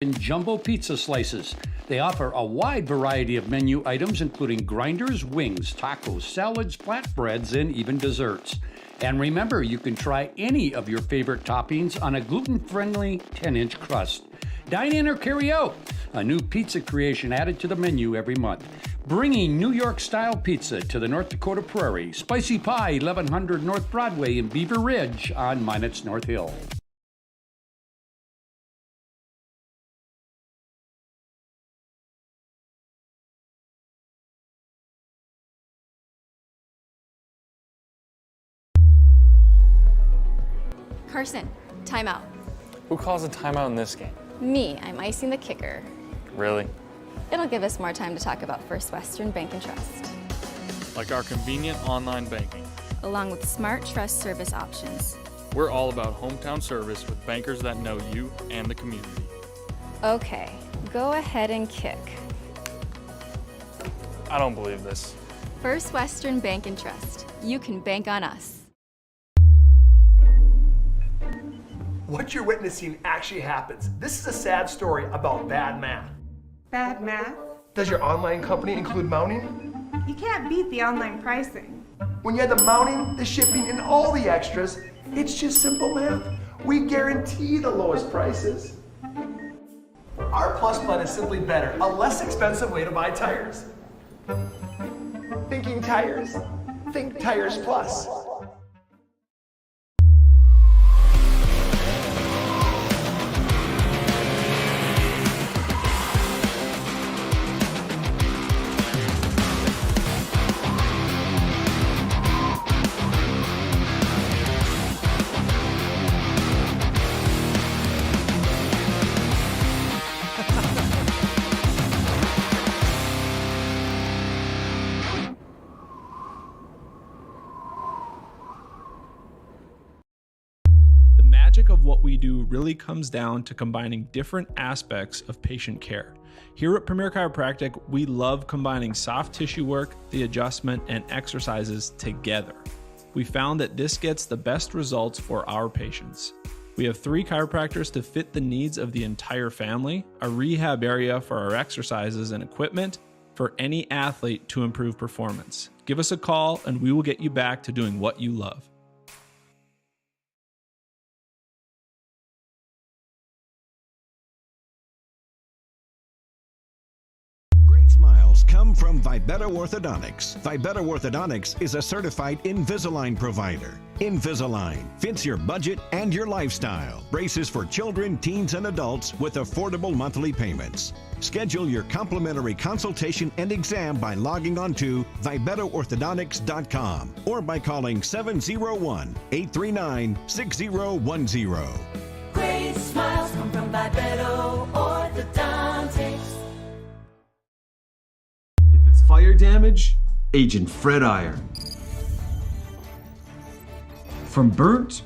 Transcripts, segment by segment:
and jumbo pizza slices. They offer a wide variety of menu items, including grinders, wings, tacos, salads, flatbreads, and even desserts. And remember, you can try any of your favorite toppings on a gluten-friendly 10-inch crust. Dine in or carry out. A new pizza creation added to the menu every month. Bringing New York-style pizza to the North Dakota Prairie. Spicy Pie, 1100 North Broadway in Beaver Ridge on Minot's North Hill. Carson, timeout. Who calls a timeout in this game? Me, I'm icing the kicker. Really? It'll give us more time to talk about First Western Bank and Trust. Like our convenient online banking. Along with smart trust service options. We're all about hometown service with bankers that know you and the community. Okay, go ahead and kick. I don't believe this. First Western Bank and Trust. You can bank on us. What you're witnessing actually happens. This is a sad story about bad math. Bad math? Does your online company include mounting? You can't beat the online pricing. When you add the mounting, the shipping, and all the extras, it's just simple math. We guarantee the lowest prices. Our Plus plan is simply better, a less expensive way to buy tires. Thinking tires? Think Tires Plus. The magic of what we do really comes down to combining different aspects of patient care. Here at Premier Chiropractic, we love combining soft tissue work, the adjustment, and exercises together. We found that this gets the best results for our patients. We have 3 chiropractors to fit the needs of the entire family, a rehab area for our exercises and equipment, for any athlete to improve performance. Give us a call and we will get you back to doing what you love. Great smiles come from Vibetta Orthodontics. Vibetta Orthodontics is a certified Invisalign provider. Invisalign fits your budget and your lifestyle. Braces for children, teens, and adults with affordable monthly payments. Schedule your complimentary consultation and exam by logging on to VibettaOrthodontics.com or by calling 701-839-6010. Great smiles come from Vibetta Orthodontics. If it's fire damage, Agent Fred Iyer. From burnt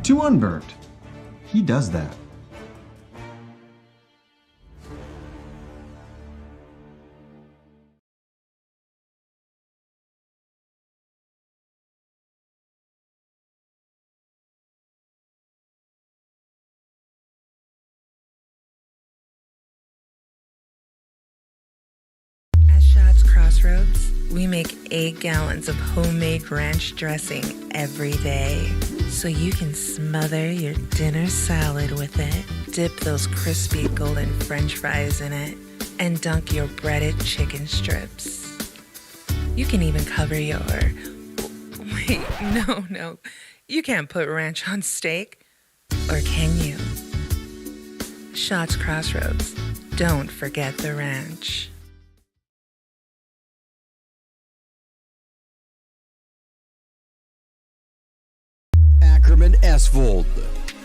to unburnt, he does that. At Shots Crossroads, we make 8 gallons of homemade ranch dressing every day. So you can smother your dinner salad with it, dip those crispy golden french fries in it, and dunk your breaded chicken strips. You can even cover your... Wait, no. You can't put ranch on steak. Or can you? Shots Crossroads. Don't forget the ranch. Ackerman Esvold,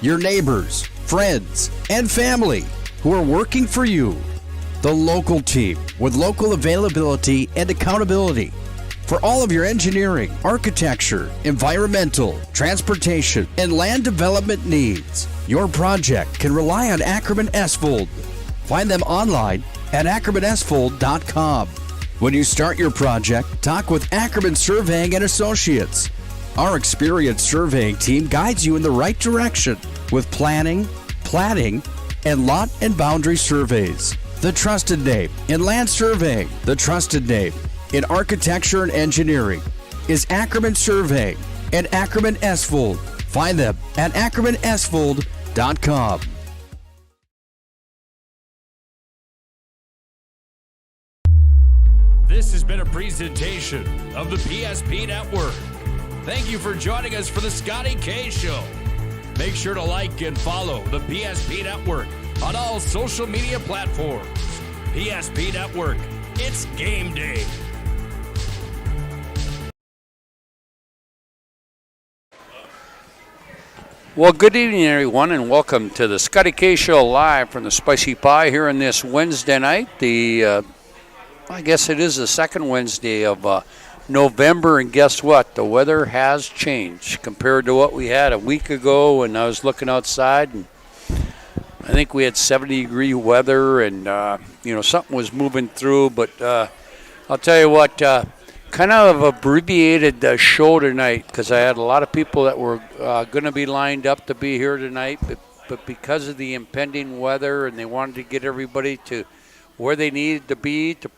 your neighbors, friends, and family who are working for you. The local team with local availability and accountability for all of your engineering, architecture, environmental, transportation, and land development needs. Your project can rely on Ackerman Esvold. Find them online at ackermanesvold.com. When you start your project, talk with Ackerman Surveying and Associates. Our experienced surveying team guides you in the right direction with planning, platting, and lot and boundary surveys. The trusted name in land surveying, the trusted name in architecture and engineering is Ackerman Surveying and Ackerman Esvold. Find them at ackermanesvold.com. This has been a presentation of the PSP Network. Thank you for joining us for the Scotty K Show. Make sure to like and follow the PSP Network on all social media platforms. PSP Network, it's game day. Well, good evening, everyone, and welcome to the Scotty K Show live from the Spicy Pie here on this Wednesday night. I guess it is the second Wednesday of November, and guess what? The weather has changed compared to what we had a week ago when I was looking outside, and I think we had 70-degree weather, and something was moving through. But I'll tell you what, kind of abbreviated show tonight because I had a lot of people that were going to be lined up to be here tonight, but because of the impending weather, and they wanted to get everybody to where they needed to be to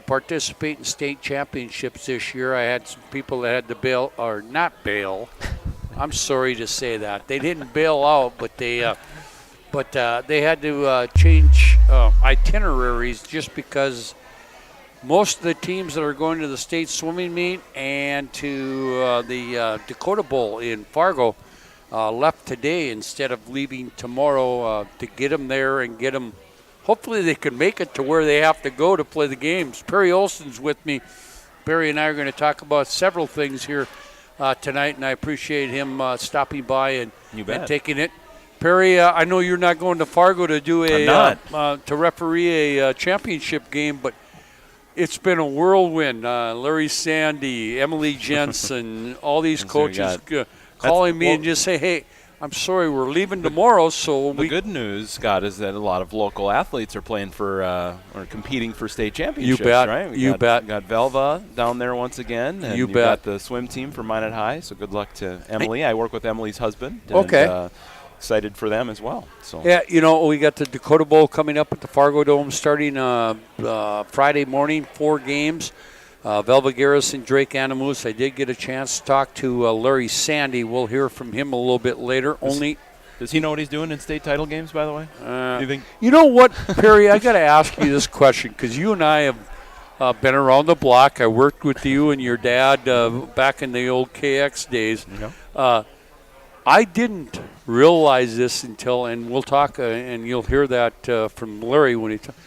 participate in state championships this year. I had some people that had to bail, or not bail. I'm sorry to say that. They didn't bail out, but they had to change itineraries just because most of the teams that are going to the state swimming meet and to the Dakota Bowl in Fargo left today instead of leaving tomorrow to get them there and get them. Hopefully they can make it to where they have to go to play the games. Perry Olson's with me. Perry and I are going to talk about several things here tonight, and I appreciate him stopping by and taking it. Perry, I know you're not going to Fargo to do to referee a championship game, but it's been a whirlwind. Larry Sandy, Emily Jensen, all these coaches calling me and just say, hey, I'm sorry, we're leaving tomorrow. So the good news, Scott, is that a lot of local athletes are playing for or competing for state championships. You bet. Right? You bet. We got Velva down there once again, and you've got the swim team for Minot High. So good luck to Emily. I work with Emily's husband. And, excited for them as well. So yeah, we got the Dakota Bowl coming up at the Fargo Dome starting Friday morning, 4 games. Velva Garrison, Drake Anamoose. I did get a chance to talk to Larry Sandy. We'll hear from him a little bit later. Does he know what he's doing in state title games, by the way? Do you think? You know what, Perry? I got to ask you this question because you and I have been around the block. I worked with you and your dad back in the old KX days. I didn't realize this until, and we'll talk, and you'll hear that from Larry when he talks.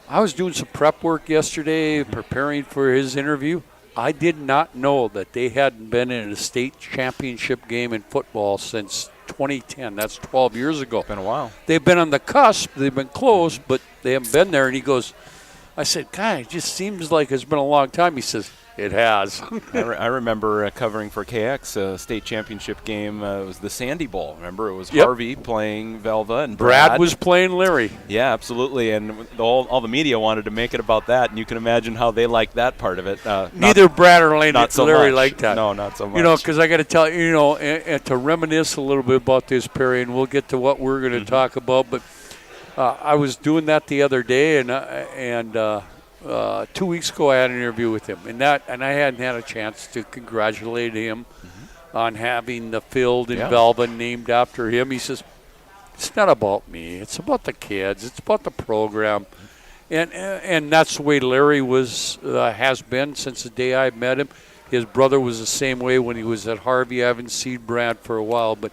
I was doing some prep work yesterday, preparing for his interview. I did not know that they hadn't been in a state championship game in football since 2010. That's 12 years ago. It's been a while. They've been on the cusp. They've been close, but they haven't been there. And he goes, I said, God, it just seems like it's been a long time. He says, it has. I remember covering for KX a state championship game. It was the Sandy Bowl. Remember, it was Harvey playing Velva and Brad was playing Larry. Yeah, absolutely. And all the media wanted to make it about that, and you can imagine how they liked that part of it. Neither Brad or Larry liked that. No, not so much. Because I got to tell you, and to reminisce a little bit about this, Perry, and we'll get to what we're going to talk about. But I was doing that the other day, and 2 weeks ago, I had an interview with him, and I hadn't had a chance to congratulate him on having the field in Velva named after him. He says, "It's not about me. It's about the kids. It's about the program," and that's the way Larry has been since the day I met him. His brother was the same way when he was at Harvey. I haven't seen Brad for a while, but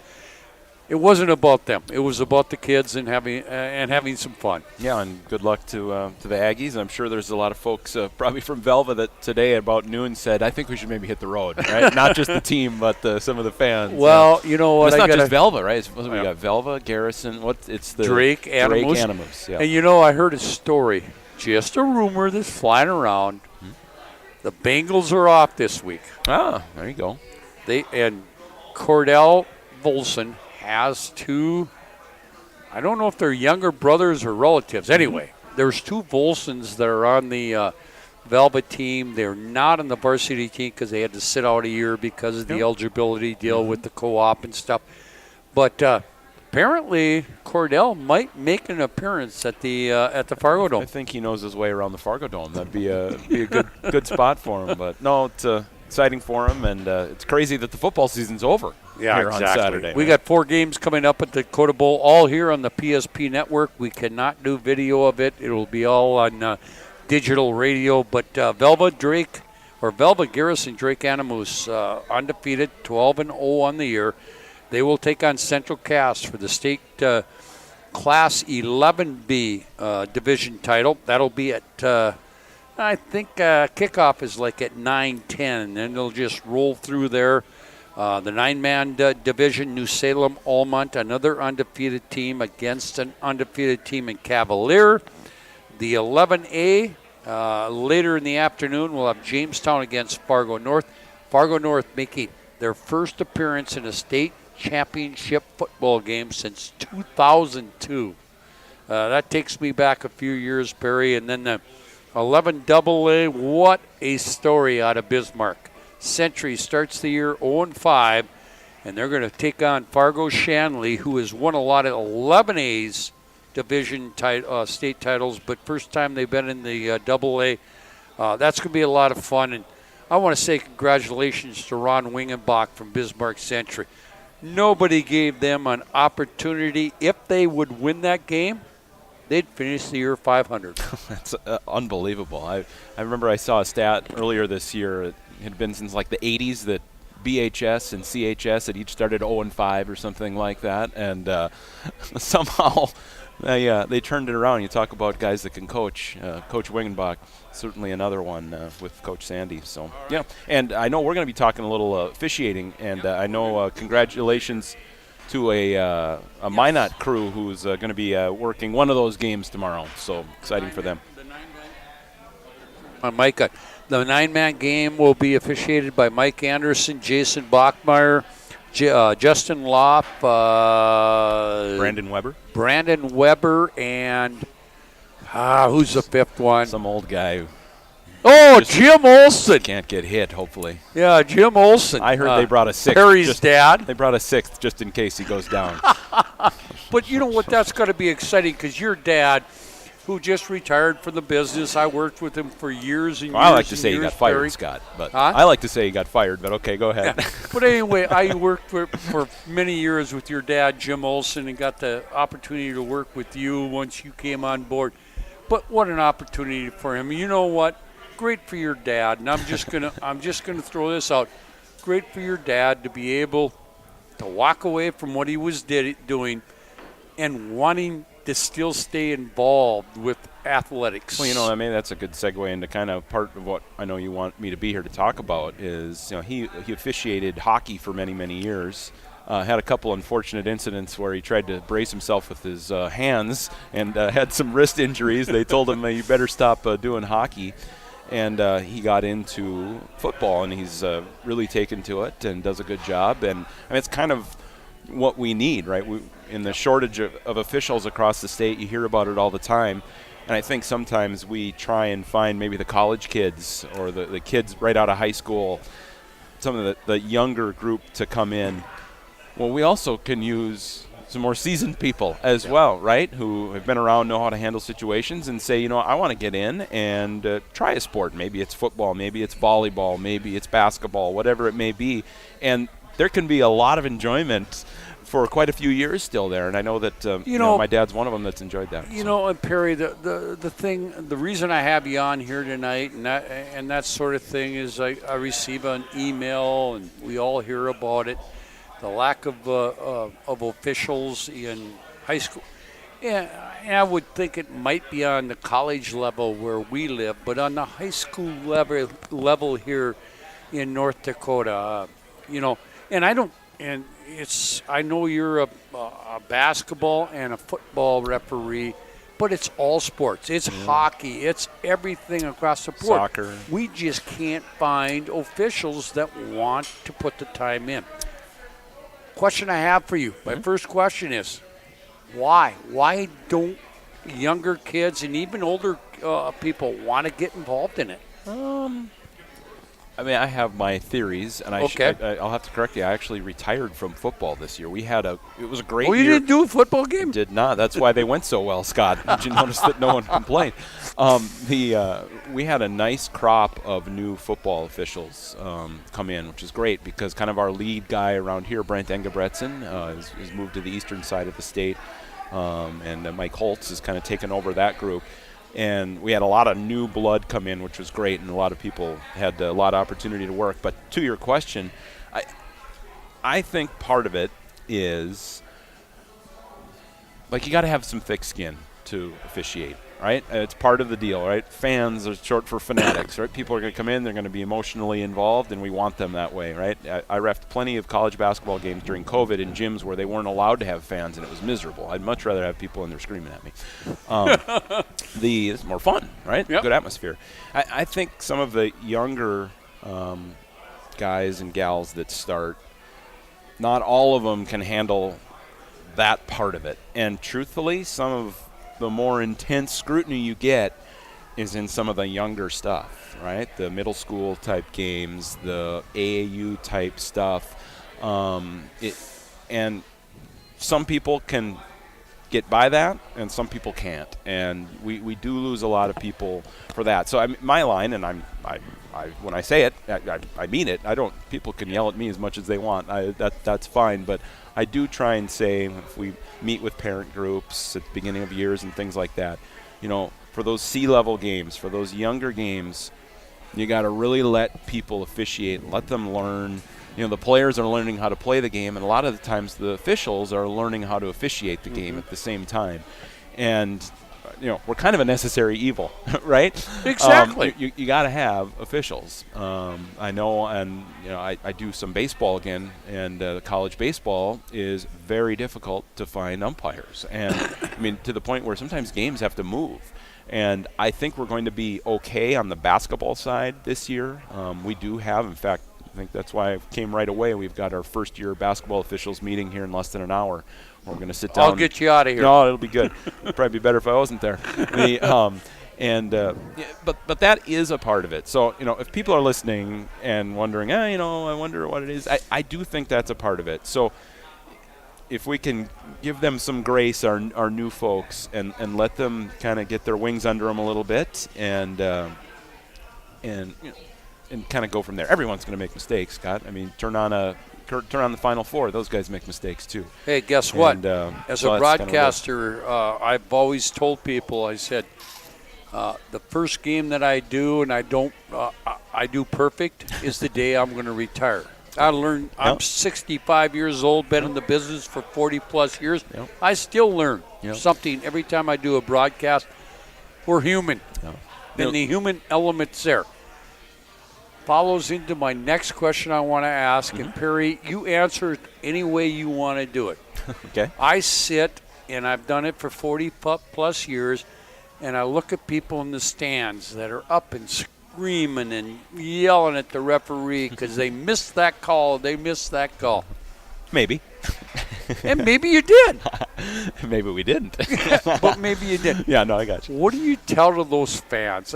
it wasn't about them. It was about the kids and having some fun. Yeah, and good luck to the Aggies. I'm sure there's a lot of folks, probably from Velva, that today about noon said, I think we should maybe hit the road, right? Not just the team, but some of the fans. Well, you know what? It's not just Velva, right? We got Velva, Garrison. It's the Drake Anamoose. Yeah. And I heard a story, just a rumor that's flying around. The Bengals are off this week. Ah, there you go. And Cordell Volson has 2, I don't know if they're younger brothers or relatives. Anyway, there's 2 Volsons that are on the Velvet team. They're not on the varsity team because they had to sit out a year because of the eligibility deal with the co-op and stuff. But apparently Cordell might make an appearance at the Fargo Dome. I think he knows his way around the Fargo Dome. That'd be a good spot for him. But no, it's exciting for him, and it's crazy that the football season's over here on Saturday. We got 4 games coming up at the Dakota Bowl, all here on the PSP network. We cannot do video of it. It will be all on digital radio. But Velva Garrison Drake Animus, undefeated, 12-0 on the year. They will take on Central Cass for the state Class 11B division title. That'll be at, I think kickoff is like at 9:10, and they'll just roll through there. The 9-man division, New Salem Almont, another undefeated team against an undefeated team in Cavalier. The 11A, later in the afternoon, we'll have Jamestown against Fargo North. Fargo North making their first appearance in a state championship football game since 2002. That takes me back a few years, Perry. And then the 11AA, what a story out of Bismarck. Century starts the year 0-5, and they're going to take on Fargo Shanley, who has won a lot of 11A's division state titles, but first time they've been in the AA. That's going to be a lot of fun. And I want to say congratulations to Ron Wingenbach from Bismarck Century. Nobody gave them an opportunity. If they would win that game, they'd finish the year 500. That's unbelievable. I remember I saw a stat earlier this year. It had been since like the 80s that BHS and CHS had each started 0-5 or something like that. And somehow they turned it around. You talk about guys that can coach. Coach Wingenbach, certainly another one with Coach Sandy. So, yeah. And I know we're going to be talking a little officiating. And I know congratulations to a Minot crew who's going to be working one of those games tomorrow. So exciting for them. Micah. The 9-man game will be officiated by Mike Anderson, Jason Bachmeyer, Justin Loff, Brandon Weber, and who's the fifth one? Some old guy. Jim Olson. Can't get hit, hopefully. Yeah, Jim Olson. I heard they brought a sixth. Perry's dad. They brought a sixth just in case he goes down. But you know what? That's got to be exciting because your dad, who just retired from the business, I worked with him for years and years. I like to say years, he got fired, Perry. Scott. But I like to say he got fired, but okay, go ahead. Yeah. But anyway, I worked for many years with your dad, Jim Olson, and got the opportunity to work with you once you came on board. But what an opportunity for him. You know what? Great for your dad, and I'm just gonna throw this out. Great for your dad to be able to walk away from what he was doing and wanting to still stay involved with athletics. Well, you know, I mean, that's a good segue into kind of part of what I know you want me to be here to talk about is, you know, he officiated hockey for many, many years. Had a couple unfortunate incidents where he tried to brace himself with his hands and had some wrist injuries. They told him, you better stop doing hockey. And he got into football, and he's really taken to it and does a good job. And I mean, it's kind of what we need, right? In the shortage of officials across the state, you hear about it all the time. And I think sometimes we try and find maybe the college kids or the kids right out of high school, some of the younger group to come in. Well, we also can use some more seasoned people as well, right, who have been around, know how to handle situations, and say, you know, I want to get in and try a sport. Maybe it's football, maybe it's volleyball, maybe it's basketball, whatever it may be. And there can be a lot of enjoyment for quite a few years still there. And I know that you know, my dad's one of them that's enjoyed that. You know, and Perry, the reason I have you on here tonight and that sort of thing is I receive an email, and we all hear about it. The lack of officials in high school. Yeah, and I would think it might be on the college level where we live, but on the high school level here in North Dakota, you know, and I don't, and it's, I know you're a basketball and a football referee, but it's all sports. It's hockey. It's everything across the board. Soccer. We just can't find officials that want to put the time in. Question I have for you. My first question is, why? Why don't younger kids and even older people want to get involved in it? I mean, I have my theories, and I'll have to correct you. I actually retired from football this year. It was a great year. You didn't do a football game? I did not. That's why they went so well, Scott. Did you notice that no one complained? We had a nice crop of new football officials come in, which is great because kind of our lead guy around here, Brent Engebretson, has moved to the eastern side of the state, and Mike Holtz has kind of taken over that group. And we had a lot of new blood come in, which was great, and a lot of people had a lot of opportunity to work. But to your question, I think part of it is, like, you got to have some thick skin to officiate, right? It's part of the deal, right? Fans are short for fanatics, right? People are going to come in, they're going to be emotionally involved, and we want them that way, right? I reffed plenty of college basketball games during COVID in gyms where they weren't allowed to have fans, and it was miserable. I'd much rather have people in there screaming at me. It's more fun, right? Yep. Good atmosphere. I think some of the younger guys and gals that start, not all of them can handle that part of it. And truthfully, some of the more intense scrutiny you get is in some of the younger stuff, right? The middle school type games, the AAU type stuff. And some people can get by that, and some people can't. And we do lose a lot of people for that. So my line, and when I say it, I mean it. People can yell at me as much as they want. That's fine. But I do try and say, if we meet with parent groups at the beginning of years and things like that, for those C-level games, for those younger games, you got to really let people officiate, let them learn. The players are learning how to play the game, and a lot of the times the officials are learning how to officiate the game at the same time. And we're kind of a necessary evil, right? Exactly. You got to have officials. I know, and I do some baseball again, and college baseball is very difficult to find umpires, and to the point where sometimes games have to move. And I think we're going to be okay on the basketball side this year. We do have, in fact, I think that's why I came right away. We've got our first-year basketball officials meeting here in less than an hour. We're going to sit down. I'll get you out of here. No, it'll be good. It'd probably be better if I wasn't there. But that is a part of it. So, if people are listening and wondering, I wonder what it is, I do think that's a part of it. So if we can give them some grace, our new folks, and let them kind of get their wings under them a little bit, and kind of go from there. Everyone's going to make mistakes, Scott. Turn on the Final Four. Those guys make mistakes too. Hey, guess what? As a broadcaster, I've always told people, I said, the first game that I do and I do perfect is the day I'm going to retire. I learned. Yep. I'm 65 years old, been in the business for 40-plus years. Yep. I still learn something every time I do a broadcast. We're human. Yep. And the human element's there. Follows into my next question I want to ask. And, Perry, you answer it any way you want to do it. Okay. I sit, and I've done it for 40-plus years, and I look at people in the stands that are up and screaming and yelling at the referee because they missed that call. Maybe. And maybe you did. Maybe we didn't. But maybe you did. Yeah, no, I got you. What do you tell to those fans?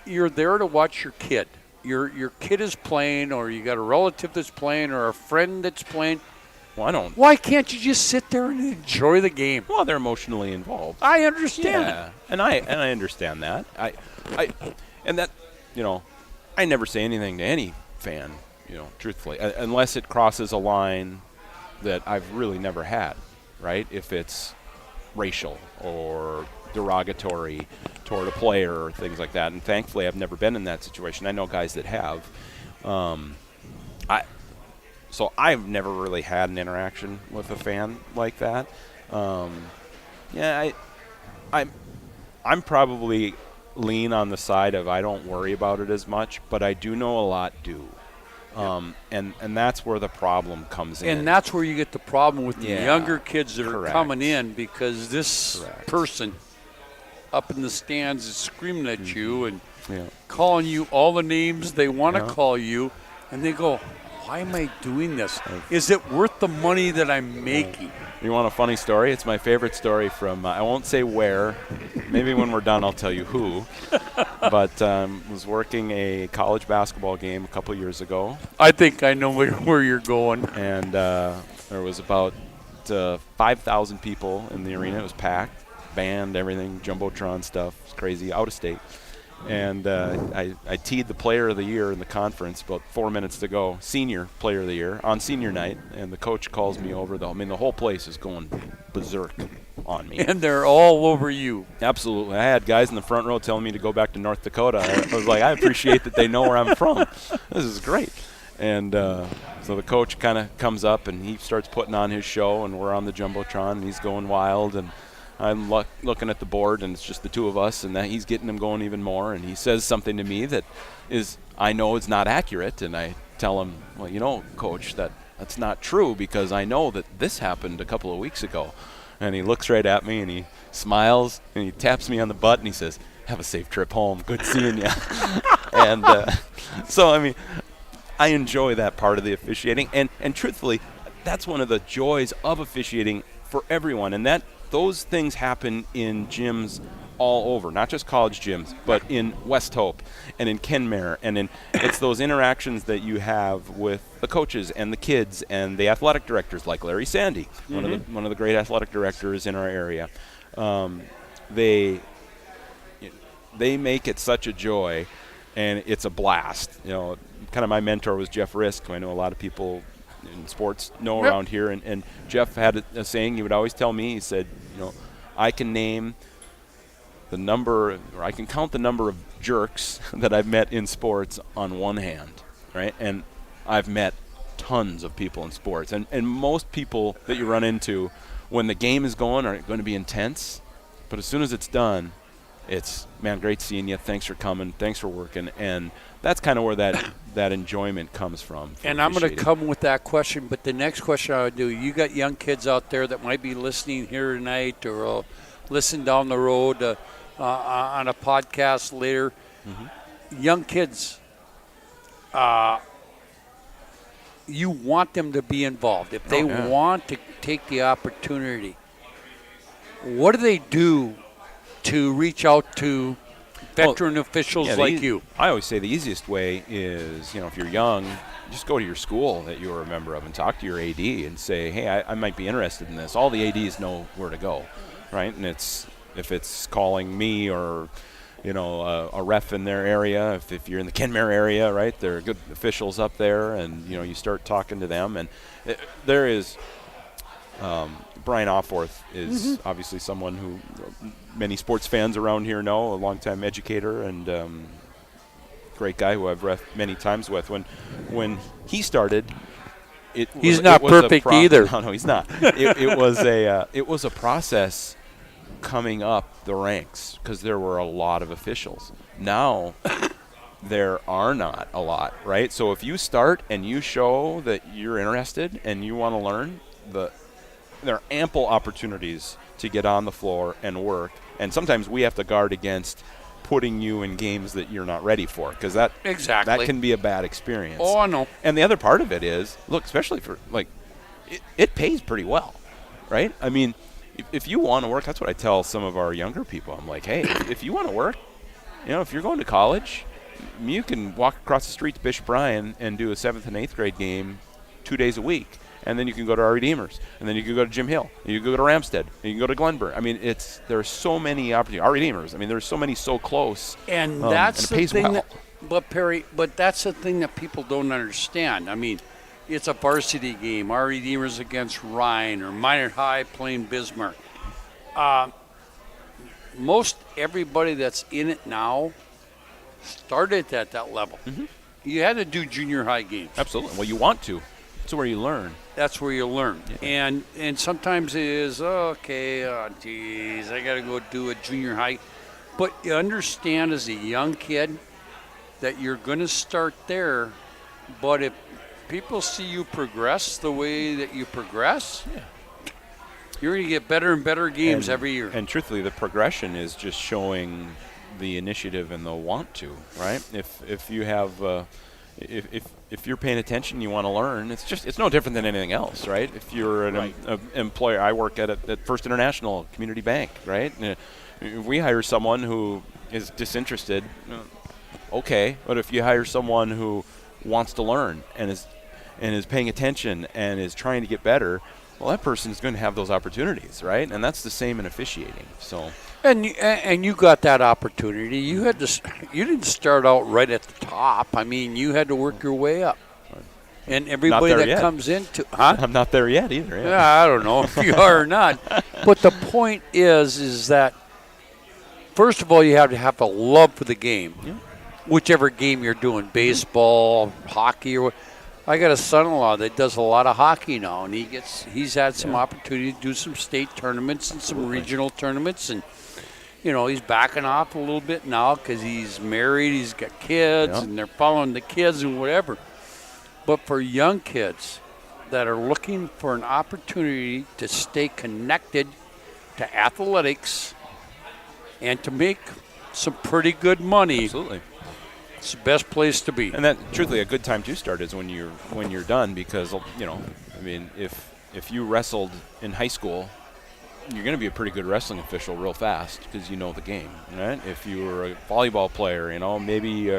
You're there to watch your kid. Your kid is playing, or you got a relative that's playing, or a friend that's playing. Well, I don't. Why can't you just sit there and enjoy the game? Well, they're emotionally involved. I understand. Yeah, and I understand that. I never say anything to any fan, truthfully, unless it crosses a line that I've really never had, right? If it's racial or derogatory toward a player or things like that. And thankfully, I've never been in that situation. I know guys that have. So I've never really had an interaction with a fan like that. I'm probably lean on the side of I don't worry about it as much, but I do know a lot do. And that's where the problem comes in. And that's where you get the problem with the younger kids that are coming in, because this person up in the stands is screaming at you and calling you all the names they want to call you, and they go, why am I doing this? Is it worth the money that I'm making? You want a funny story? It's my favorite story from, I won't say where. Maybe when we're done I'll tell you who. But was working a college basketball game a couple years ago. I think I know where you're going. And there was about 5,000 people in the arena. It was packed. Band, everything, Jumbotron stuff. It was crazy, out of state. And I teed the player of the year in the conference, about 4 minutes to go, senior player of the year, on senior night, and the coach calls me over. I mean, the whole place is going berserk on me. And they're all over you. Absolutely. I had guys in the front row telling me to go back to North Dakota. I was like, I appreciate that they know where I'm from. This is great. And so the coach kind of comes up, and he starts putting on his show, and we're on the Jumbotron, and he's going wild, and I'm looking at the board, and it's just the two of us, and he's getting them going even more. And he says something to me that I know is not accurate, and I tell him, well, you know, Coach, that's not true, because I know that this happened a couple of weeks ago. And he looks right at me, and he smiles, and he taps me on the butt, and he says, have a safe trip home. Good seeing you. And so, I mean, I enjoy that part of the officiating. And truthfully, that's one of the joys of officiating for everyone, and those things happen in gyms all over, not just college gyms, but in West Hope and in Kenmare, and it's those interactions that you have with the coaches and the kids and the athletic directors, like Larry Sandy, one of the great athletic directors in our area. They make it such a joy, and it's a blast. You know, kind of my mentor was Jeff Risk, who I know a lot of people in sports know around here, and Jeff had a saying he would always tell me. He said, you know, I can name the number, or I can count the number of jerks that I've met in sports on one hand, right? And I've met tons of people in sports, and most people that you run into when the game is going are going to be intense, but as soon as it's done, it's, man, great seeing you, thanks for coming, thanks for working, and that's kind of where that enjoyment comes from. And I'm going to come with that question, but the next question I would do, you got young kids out there that might be listening here tonight or listen down the road on a podcast later. Mm-hmm. Young kids, you want them to be involved. If they want to take the opportunity, what do they do to reach out to veteran officials like you? I always say the easiest way is, you know, if you're young, just go to your school that you were a member of and talk to your AD and say, hey, I might be interested in this. All the ADs know where to go, right? And if it's calling me or, you know, a ref in their area, if you're in the Kenmare area, right, there are good officials up there, and, you know, you start talking to them. And there is Brian Offworth is obviously someone who many sports fans around here know, a longtime educator and great guy who I've ref many times with. When he started, he's not perfect either. No, he's not. It was a process coming up the ranks because there were a lot of officials. Now there are not a lot, right? So if you start and you show that you're interested and you want to learn, there are ample opportunities to get on the floor and work. And sometimes we have to guard against putting you in games that you're not ready for, because that can be a bad experience. Oh, I know. And the other part of it is, look, especially for, like, it pays pretty well, right? I mean, if you want to work, that's what I tell some of our younger people. I'm like, hey, if you want to work, you know, if you're going to college, you can walk across the street to Bishop Bryan and do a 7th and 8th grade game 2 days a week. And then you can go to our Redeemers, and then you can go to Jim Hill, and you can go to Ramstead, and you can go to Glenburn. I mean, there are so many opportunities. Our Redeemers, I mean, there's so many so close. And that's the thing but Perry, that's the thing that people don't understand. I mean, it's a varsity game. Our Redeemers against Ryan or Minot High playing Bismarck. Most everybody that's in it now started at that level. Mm-hmm. You had to do junior high games. Absolutely. Well, you want to. That's where you learn. That's where you learn. Yeah. And sometimes it is, I got to go do a junior high. But you understand as a young kid that you're going to start there. But if people see you progress the way that you progress, you're going to get better and better games every year. And truthfully, the progression is just showing the initiative and the want to, right? If you have if you're paying attention, you want to learn. It's no different than anything else, right? If you're an employer, I work at First International Community Bank, right? And if we hire someone who is disinterested, okay. But if you hire someone who wants to learn and is paying attention and is trying to get better, well, that person is going to have those opportunities, right? And that's the same in officiating. So. And you got that opportunity. You didn't start out right at the top. I mean, you had to work your way up. And everybody that comes into, I'm not there yet either. Yeah, I don't know if you are or not. But the point is that first of all, you have to have a love for the game, whichever game you're doing, baseball, hockey, or what. I got a son-in-law that does a lot of hockey now, and he's had some opportunity to do some state tournaments and some regional tournaments, and he's backing off a little bit now because he's married, he's got kids, and they're following the kids and whatever. But for young kids that are looking for an opportunity to stay connected to athletics and to make some pretty good money. Absolutely. It's the best place to be. And that, truthfully, a good time to start is when you're done, because if you wrestled in high school, you're going to be a pretty good wrestling official real fast because you know the game, right? If you were a volleyball player, maybe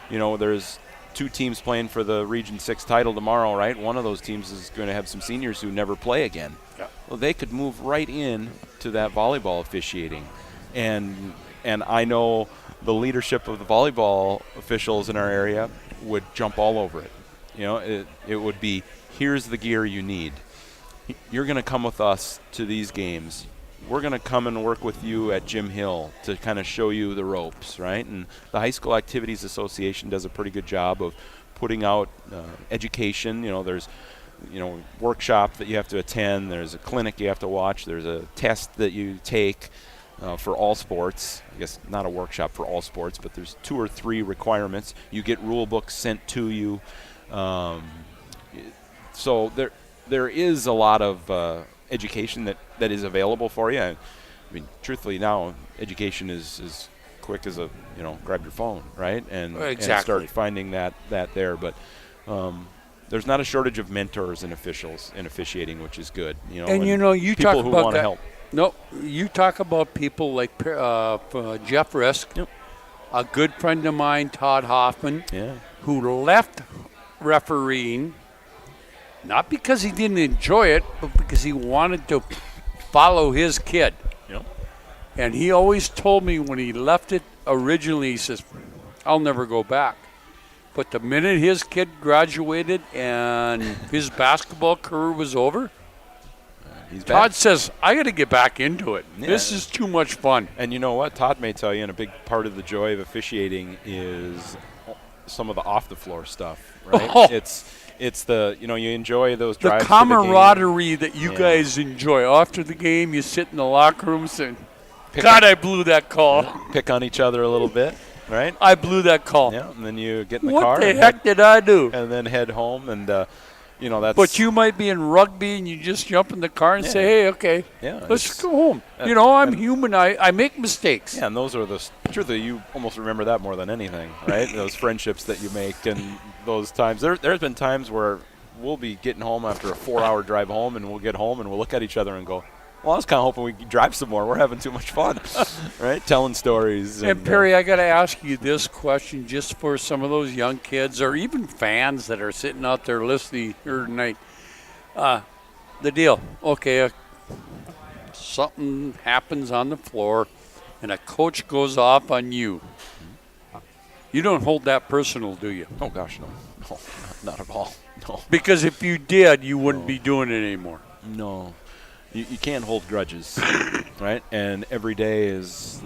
there's 2 teams playing for the Region 6 title tomorrow, right? One of those teams is going to have some seniors who never play again. Yeah. Well, they could move right in to that volleyball officiating, and I know the leadership of the volleyball officials in our area would jump all over it. It would be, here's the gear you need. You're going to come with us to these games. We're going to come and work with you at Jim Hill to kind of show you the ropes, right? And the High School Activities Association does a pretty good job of putting out education. There's workshop that you have to attend. There's a clinic you have to watch. There's a test that you take. For all sports, I guess not a workshop for all sports, but there's 2 or 3 requirements. You get rule books sent to you. So there is a lot of education that is available for you. I mean, truthfully, now education is as quick as grab your phone, right? And start finding that there. But there's not a shortage of mentors and officials in officiating, which is good. You you people talk who about want to help. No, you talk about people like Jeff Risk, a good friend of mine, Todd Hoffman, who left refereeing, not because he didn't enjoy it, but because he wanted to follow his kid. Yep. And he always told me when he left it originally, he says, I'll never go back. But the minute his kid graduated and his basketball career was over, Todd says, I got to get back into it. Yeah. This is too much fun. And you know what? Todd may tell you, and a big part of the joy of officiating is some of the off-the-floor stuff, right? Oh. It's the, you enjoy those drives the camaraderie that you guys enjoy. After the game, you sit in the locker room saying, I blew that call. Pick on each other a little bit, right? I blew that call. Yeah, and then you get in the car. What the heck did I do? And then head home, and that's. But you might be in rugby and you just jump in the car and say, hey, okay, let's go home. I'm human. I make mistakes. Yeah, and those are truthfully, you almost remember that more than anything, right? Those friendships that you make and those times. There's been times where we'll be getting home after a 4-hour drive home, and we'll get home and we'll look at each other and go, well, I was kind of hoping we could drive some more. We're having too much fun, right? Telling stories. And Perry, I got to ask you this question just for some of those young kids or even fans that are sitting out there listening here tonight. The deal, okay, something happens on the floor and a coach goes off on you. You don't hold that personal, do you? Oh, gosh, no. No, not at all. No. Because if you did, you wouldn't be doing it anymore. No. You can't hold grudges, right? And every day is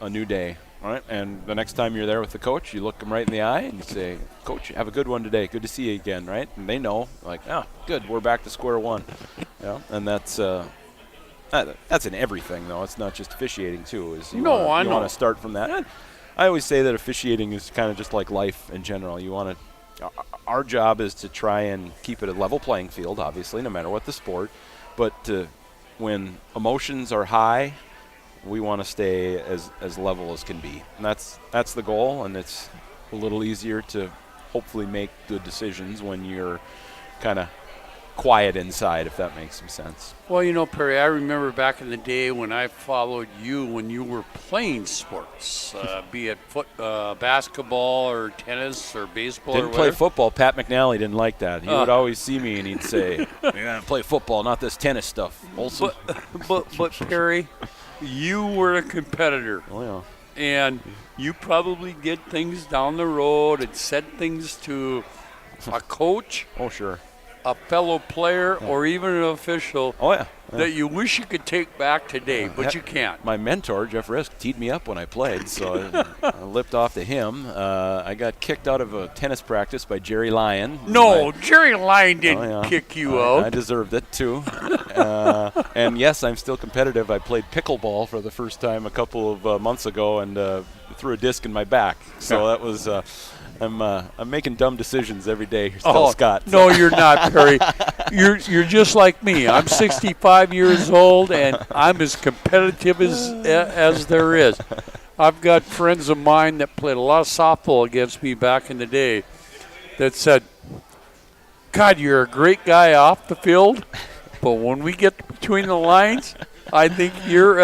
a new day, right? And the next time you're there with the coach, you look them right in the eye and you say, Coach, have a good one today. Good to see you again, right? And they know, like, good, we're back to square one. And that's in everything, though. It's not just officiating, too. You want to start from that. And I always say that officiating is kind of just like life in general. Our job is to try and keep it a level playing field, obviously, no matter what the sport. But when emotions are high, we want to stay as level as can be. And that's the goal, and it's a little easier to hopefully make good decisions when you're kind of quiet inside, if that makes some sense. Well, you know, Perry, I remember back in the day when I followed you when you were playing sports, be it basketball or tennis or baseball. Didn't play football. Pat McNally didn't like that. He would always see me and he'd say, "You gotta play football, not this tennis stuff." But Perry, you were a competitor. Oh yeah. And you probably did things down the road and said things to a coach. Oh sure. A fellow player or even an official that you wish you could take back today, but you can't. My mentor, Jeff Risk, teed me up when I played, so I lipped off to him. I got kicked out of a tennis practice by Jerry Lyon. No, Jerry Lyon didn't kick you out. I deserved it, too. And, yes, I'm still competitive. I played pickleball for the first time a couple of months ago and threw a disc in my back. So that was I'm making dumb decisions every day. Scott. No, you're not, Perry. You're just like me. I'm 65 years old, and I'm as competitive as there is. I've got friends of mine that played a lot of softball against me back in the day that said, God, you're a great guy off the field, but when we get between the lines, I think you're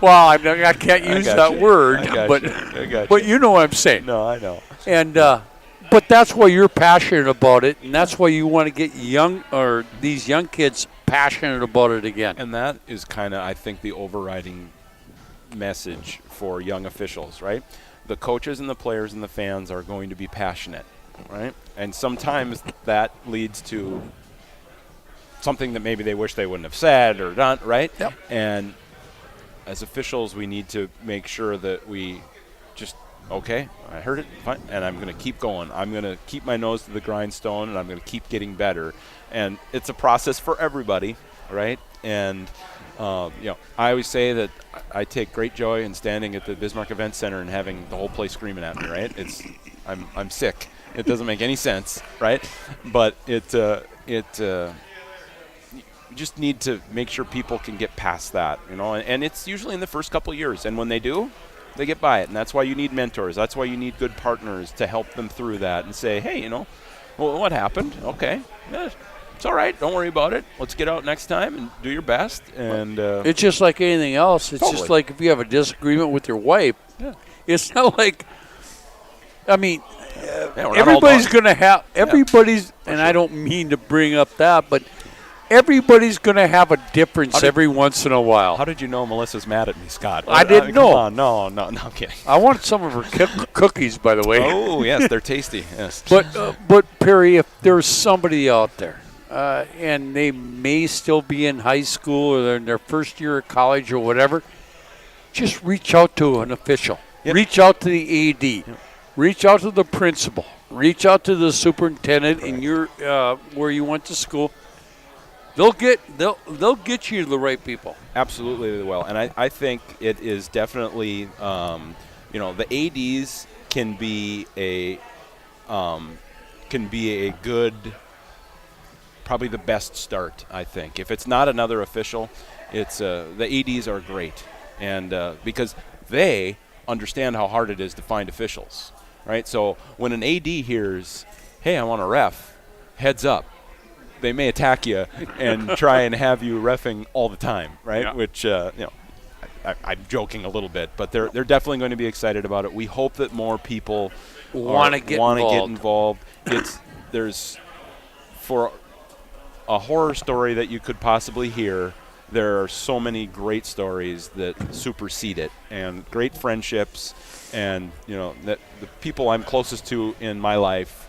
well, I can't use that word, but you know what I'm saying. No, I know. And but that's why you're passionate about it, and that's why you want to get these young kids passionate about it again. And that is kind of, I think, the overriding message for young officials, right? The coaches and the players and the fans are going to be passionate, right? And sometimes that leads to something that maybe they wish they wouldn't have said or done, right? Yep. And as officials, we need to make sure that we just, okay, I heard it, fine, and I'm going to keep going. I'm going to keep my nose to the grindstone, and I'm going to keep getting better. And it's a process for everybody, right? And, I always say that I take great joy in standing at the Bismarck Event Center and having the whole place screaming at me, right? I'm sick. It doesn't make any sense, right? But you just need to make sure people can get past that, and it's usually in the first couple of years. And when they do, they get by it. And that's why you need mentors. That's why you need good partners to help them through that and say, hey, well, what happened? Okay. Yeah, it's all right. Don't worry about it. Let's get out next time and do your best. And it's just like anything else. It's just like if you have a disagreement with your wife, it's not like, everybody's going to have, and I don't mean to bring up that, but everybody's going to have a difference every once in a while. How did you know Melissa's mad at me, Scott? I didn't know. Come on. No, I'm kidding. I want some of her cookies, by the way. Oh, yes, they're tasty. Yes. But Perry, if there's somebody out there, and they may still be in high school or they're in their first year of college or whatever, just reach out to an official. Yep. Reach out to the AD. Yep. Reach out to the principal. Reach out to the superintendent in your where you went to school. They'll get you to the right people. Absolutely, they will. And I think it is definitely, the ADs can be a good, probably the best start. I think if it's not another official, it's the ADs are great, and because they understand how hard it is to find officials, right? So when an AD hears, "Hey, I want a ref," heads up. They may attack you and try and have you reffing all the time, right? Yeah. Which, I'm joking a little bit, but they're definitely going to be excited about it. We hope that more people want to get involved. There's for a horror story that you could possibly hear, there are so many great stories that supersede it, and great friendships, and that the people I'm closest to in my life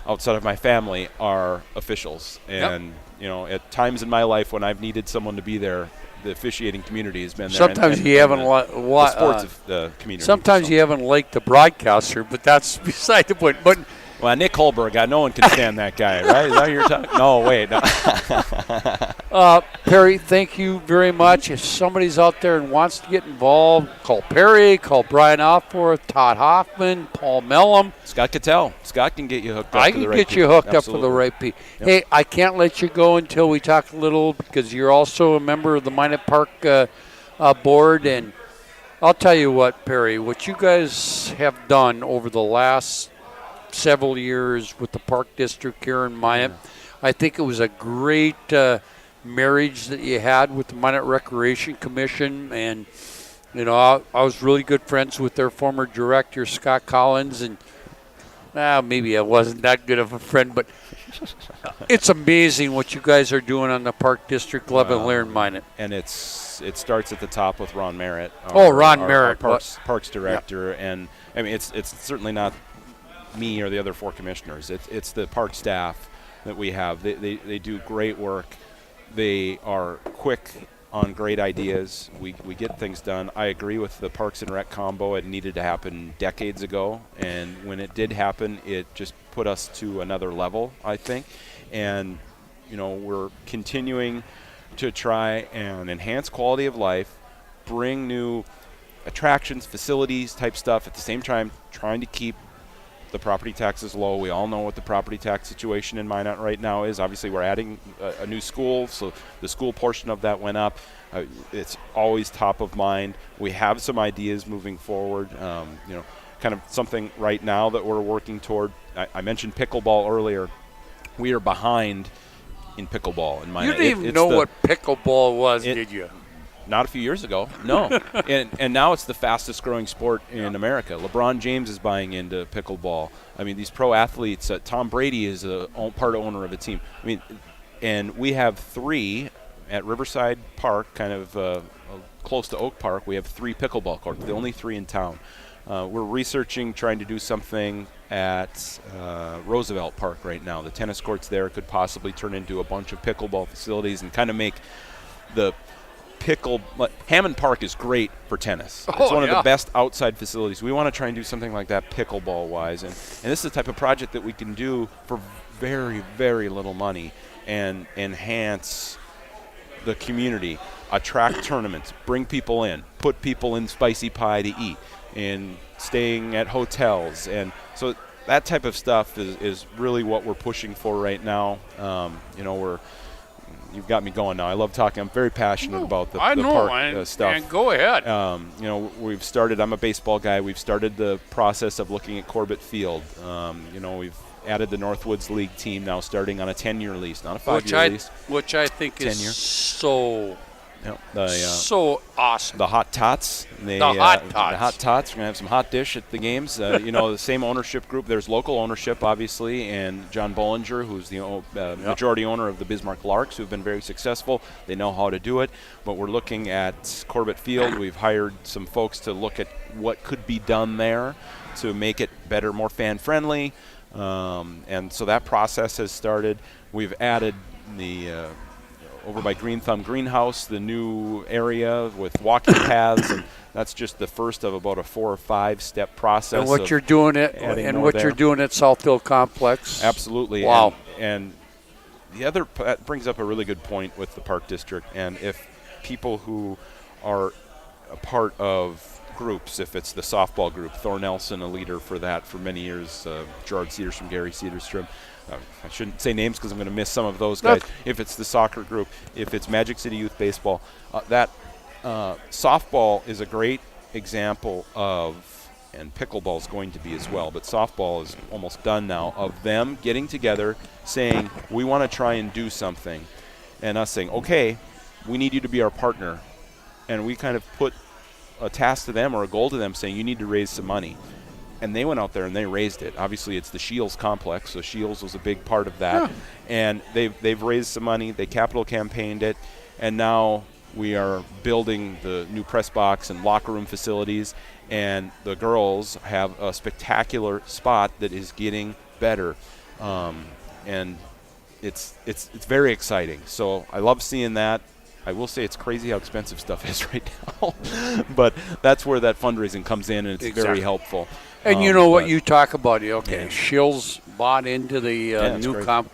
outside of my family are officials. And, at times in my life when I've needed someone to be there, the officiating community has been there. Sometimes you haven't the sports of the community. Sometimes you haven't liked the broadcaster, but that's beside the point. But well, Nick Holberg, no one can stand that guy, right? Is that what you're talking? No, wait. No. Perry, thank you very much. If somebody's out there and wants to get involved, call Perry, call Brian Alforth, Todd Hoffman, Paul Mellum. Scott Cattell. Scott can get you hooked up I to the right can get you people. hooked Absolutely. up to the right people. Yep. Hey, I can't let you go until we talk a little, because you're also a member of the Minot Park board. And I'll tell you what, Perry, what you guys have done over the last several years with the Park District here in Minot. I think it was a great marriage that you had with the Minot Recreation Commission, and I was really good friends with their former director, Scott Collins, and maybe I wasn't that good of a friend, but it's amazing what you guys are doing on the Park District level here in Minot. And it starts at the top with Ron Merritt. Ron Merritt, our Parks director, and I mean it's certainly not me or the other 4 commissioners. It's the park staff that we have. They do great work. They are quick on great ideas. We get things done. I agree with the Parks and Rec combo. It needed to happen decades ago, and when it did happen, it just put us to another level, I think. And we're continuing to try and enhance quality of life, bring new attractions, facilities type stuff, at the same time trying to keep the property taxes low. We all know what the property tax situation in Minot right now is. Obviously, we're adding a new school, so the school portion of that went up. It's always top of mind. We have some ideas moving forward, kind of something right now that we're working toward. I mentioned pickleball earlier. We are behind in pickleball in Minot. You didn't even know what pickleball was, did you? Not a few years ago, no. and now it's the fastest growing sport in America. LeBron James is buying into pickleball. I mean, these pro athletes, Tom Brady is a part owner of a team. I mean, and we have 3 at Riverside Park, kind of close to Oak Park. We have 3 pickleball courts, the only 3 in town. We're researching, trying to do something at Roosevelt Park right now. The tennis courts there could possibly turn into a bunch of pickleball facilities and kind of make the Hammond Park is great for tennis. It's one of the best outside facilities. We want to try and do something like that pickleball-wise. And this is the type of project that we can do for very, very little money and enhance the community, attract tournaments, bring people in, put people in Spicy Pie to eat, and staying at hotels. And so that type of stuff is really what we're pushing for right now. You've got me going now. I love talking. I'm very passionate about the park stuff. Man, go ahead. We've started. I'm a baseball guy. We've started the process of looking at Corbett Field. We've added the Northwoods League team now, starting on a 10-year lease, not a 5-year lease. Which I think is so awesome. The Hot Tots. The Hot Tots. The Hot Tots. We're going to have some hot dish at the games. The same ownership group. There's local ownership, obviously, and John Bollinger, who's the majority owner of the Bismarck Larks, who've been very successful. They know how to do it. But we're looking at Corbett Field. We've hired some folks to look at what could be done there to make it better, more fan-friendly. And so that process has started. We've added the over by Green Thumb Greenhouse, the new area with walking paths, and that's just the first of about a 4 or 5 step process. And what you're doing you're doing at Southfield Complex. Absolutely. Wow. And that brings up a really good point with the Park District. And if people who are a part of groups, if it's the softball group, Thor Nelson, a leader for that for many years, Gerard Cedarstrom, Gary Cedarstrom. I shouldn't say names because I'm going to miss some of those guys. If it's the soccer group, if it's Magic City Youth Baseball, that softball is a great example of, and pickleball is going to be as well, but softball is almost done now, of them getting together saying, we want to try and do something, and us saying, okay, we need you to be our partner. And we kind of put a task to them or a goal to them saying, you need to raise some money. And they went out there and they raised it. Obviously, it's the Shields complex, so Shields was a big part of that. Yeah. And they've raised some money. They capital campaigned it, and now we are building the new press box and locker room facilities. And the girls have a spectacular spot that is getting better, and it's very exciting. So I love seeing that. I will say it's crazy how expensive stuff is right now, but that's where that fundraising comes in, and it's very helpful. And you know what you talk about, Shills bought into the new comp,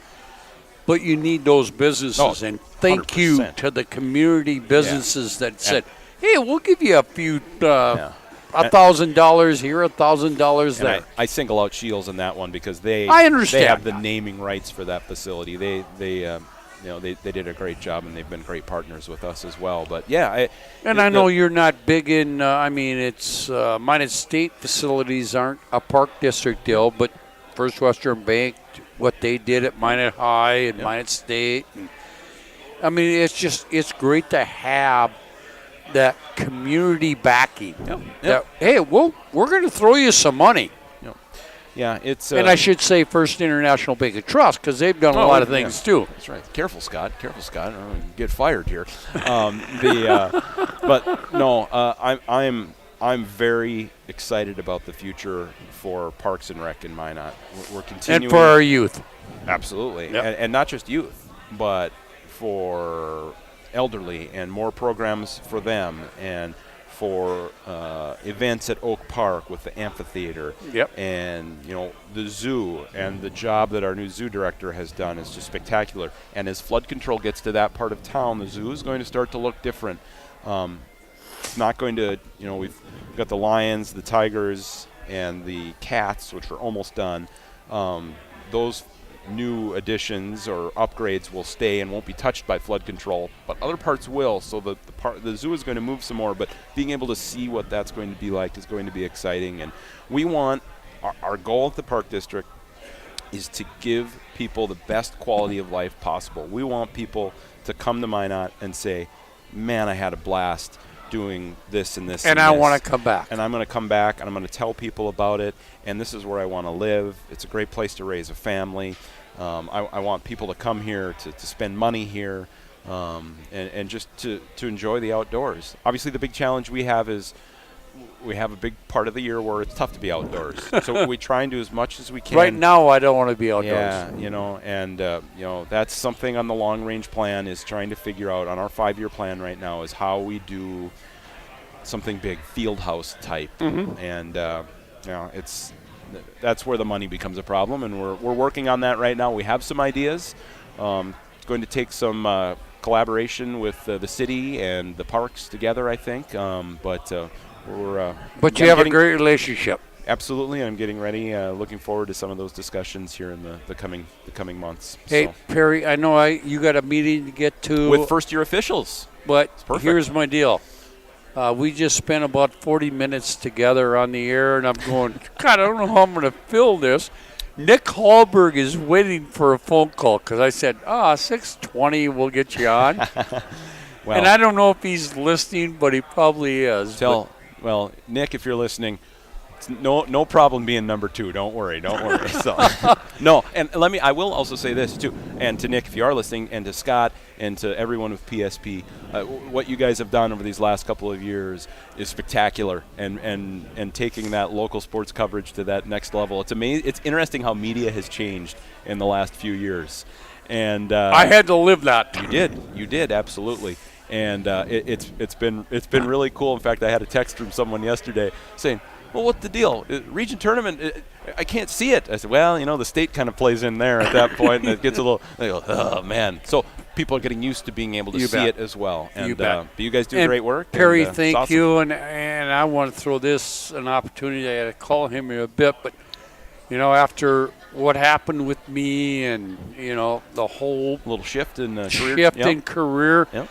but you need those businesses, and thank 100%. You to the community businesses that said, hey, we'll give you a few $1,000 here, $1,000 there. I single out Shields in that one because they have the naming rights for that facility. They did a great job, and they've been great partners with us as well. But I know you're not big in. It's Minot State facilities aren't a Park District deal, but First Western Bank, what they did at Minot High and Minot State. And, I mean, it's great to have that community backing. That, hey, we're going to throw you some money. Yeah, it's and I should say First International Bank and Trust, because they've done a lot of things too. That's right. Careful, Scott. Careful, Scott. Get fired here. But no, I'm very excited about the future for Parks and Rec in Minot. We're continuing, and for our youth. Absolutely, and not just youth, but for elderly and more programs for them, and for events at Oak Park with the amphitheater, and the zoo, and the job that our new zoo director has done is just spectacular. And as flood control gets to that part of town, the zoo is going to start to look different. It's not going to, we've got the lions, the tigers, and the cats, which are almost done. Those new additions or upgrades will stay and won't be touched by flood control, but other parts will. So the zoo is going to move some more, but being able to see what that's going to be like is going to be exciting. And we want our goal at the Park District is to give people the best quality of life possible. We want people to come to Minot and say, man, I had a blast doing this and this, and I want to come back. And I'm going to come back, and I'm going to tell people about it, and this is where I want to live. It's a great place to raise a family. I want people to come here to spend money here, and just to enjoy the outdoors. Obviously, the big challenge we have is we have a big part of the year where it's tough to be outdoors. So we try and do as much as we can. Right now, I don't want to be outdoors. Yeah, and that's something on the long-range plan is trying to figure out on our 5-year plan right now is how we do something big, field house type, and that's where the money becomes a problem, and we're working on that right now. We have some ideas. It's going to take some collaboration with the city and the parks together, I think, but you have a great relationship. Absolutely, I'm getting ready. Looking forward to some of those discussions here in the coming months. Hey, Perry, I know you got a meeting to get to with first-year officials, but here's my deal. We just spent about 40 minutes together on the air, and I'm going, God, I don't know how I'm going to fill this. Nick Hallberg is waiting for a phone call because I said, 6:20, we'll get you on. Well, and I don't know if he's listening, but he probably is. Well, Nick, if you're listening, it's no problem being number 2. Don't worry. So, no, and I will also say this too, and to Nick, if you are listening, and to Scott, and to everyone with PSP, what you guys have done over these last couple of years is spectacular, and taking that local sports coverage to that next level. It's amazing. It's interesting how media has changed in the last few years, and I had to live that. You did, absolutely. And it's been really cool. In fact, I had a text from someone yesterday saying, well, what's the deal? Region tournament, I can't see it. I said, well, the state kind of plays in there at that point, and it gets a little, they go, oh, man. So people are getting used to being able to see it as well. And, but you guys do great work. Perry, thank you. And I want to throw this an opportunity. I got to call him in a bit, but, after what happened with me and, the whole little shift in career. Yep.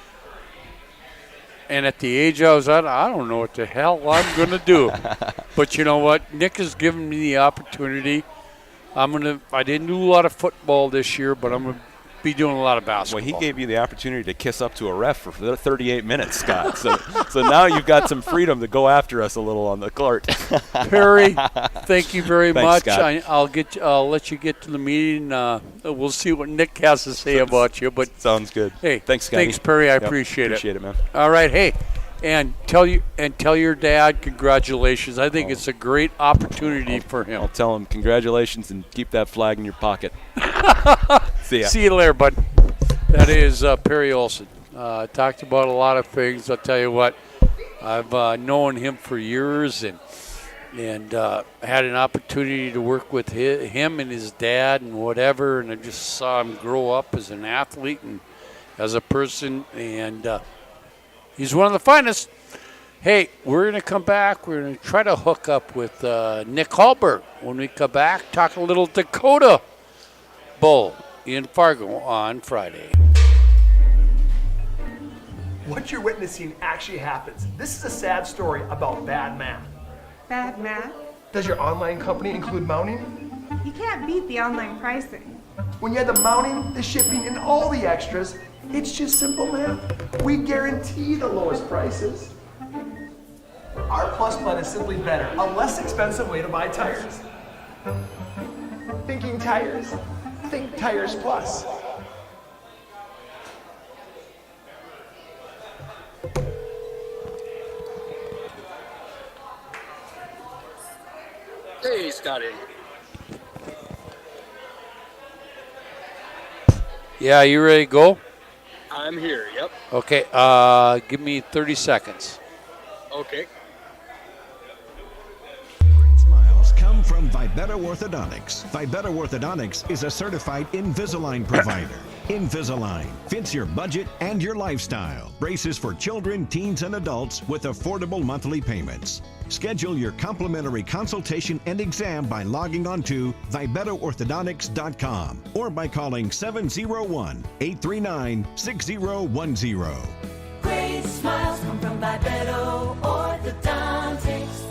And at the age I was at, I don't know what the hell I'm going to do. But you know what? Nick has given me the opportunity. I didn't do a lot of football this year, but I'm going to be doing a lot of basketball. Well, he gave you the opportunity to kiss up to a ref for 38 minutes, Scott. So now you've got some freedom to go after us a little on the court. Perry, thank you very much. Scott. I'll let you get to the meeting. We'll see what Nick has to say about you. But sounds good. Hey, thanks, Scotty. Thanks, Perry. I appreciate it. Appreciate it, man. All right, hey. And tell your dad congratulations. I think it's a great opportunity for him. I'll tell him congratulations and keep that flag in your pocket. See ya. See you later, bud. That is Perry Olson. Talked about a lot of things. I'll tell you what, I've known him for years and had an opportunity to work with him and his dad and whatever. And I just saw him grow up as an athlete and as a person. And he's one of the finest. Hey, we're going to come back. We're going to try to hook up with Nick Hallberg when we come back, talk a little Dakota Bowl in Fargo on Friday. What you're witnessing actually happens. This is a sad story about bad math. Bad math? Does your online company include mounting? You can't beat the online pricing. When you add the mounting, the shipping, and all the extras, it's just simple math. We guarantee the lowest prices. Our Plus plan is simply better, a less expensive way to buy tires. Thinking tires? Think Tires Plus. Hey, Scotty. Yeah, you ready to go? I'm here, yep. Okay, give me 30 seconds. Okay. Great smiles come from Vibetta Orthodontics. Vibetta Orthodontics is a certified Invisalign provider. Invisalign fits your budget and your lifestyle. Braces for children, teens, and adults with affordable monthly payments. Schedule your complimentary consultation and exam by logging on to VibettaOrthodontics.com or by calling 701-839-6010. Great smiles come from Vibetta Orthodontics.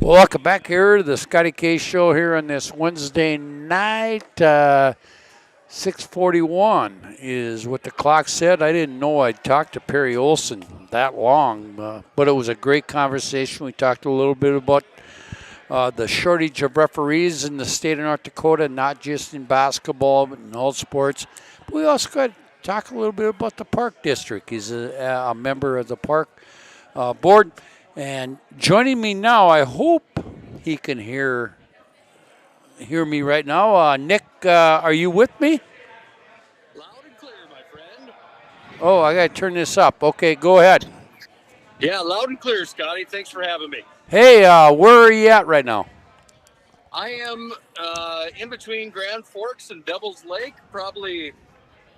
Well, welcome back here to the Scotty K Show here on this Wednesday night. 6:41 is what the clock said. I didn't know I'd talked to Perry Olson that long, but it was a great conversation. We talked a little bit about the shortage of referees in the state of North Dakota, not just in basketball, but in all sports. But we also got to talk a little bit about the Park District. He's a member of the Park Board. And joining me now, I hope he can hear me right now. Nick, are you with me? Loud and clear, my friend. Oh, I got to turn this up. Okay, go ahead. Yeah, loud and clear, Scotty. Thanks for having me. Hey, where are you at right now? I am in between Grand Forks and Devil's Lake, probably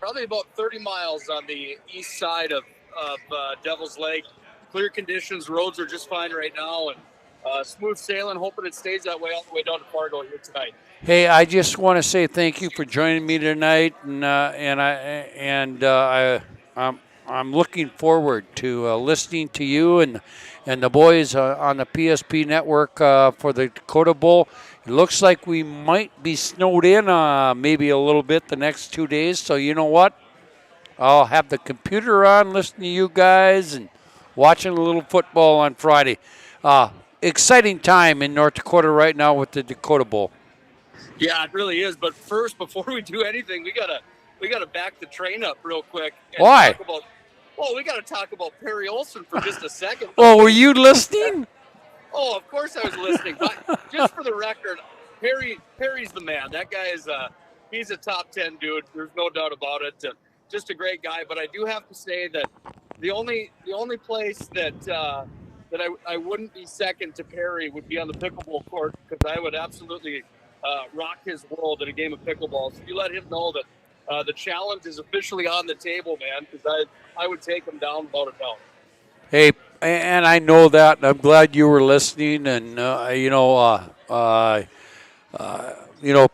about 30 miles on the east side of Devil's Lake. Clear conditions, roads are just fine right now, and smooth sailing, hoping it stays that way all the way down to Fargo here tonight. Hey, I just want to say thank you for joining me tonight, and I'm looking forward to listening to you and the boys on the PSP network for the Dakota Bowl. It looks like we might be snowed in maybe a little bit the next 2 days, so you know what? I'll have the computer on, listening to you guys, and watching a little football on Friday. Exciting time in North Dakota right now with the Dakota Bowl. Yeah, it really is. But first, before we do anything, we gotta back the train up real quick. And Why? We gotta talk about Perry Olson for just a second. Oh, were you listening? Oh, of course I was listening. But just for the record, Perry's the man. That guy is he's a top 10 dude. There's no doubt about it. Just a great guy. But I do have to say that the only place that I wouldn't be second to Perry would be on the pickleball court, because I would absolutely rock his world in a game of pickleball. So you let him know that the challenge is officially on the table, man, because I would take him down without a doubt. Hey, and I know that, and I'm glad you were listening. And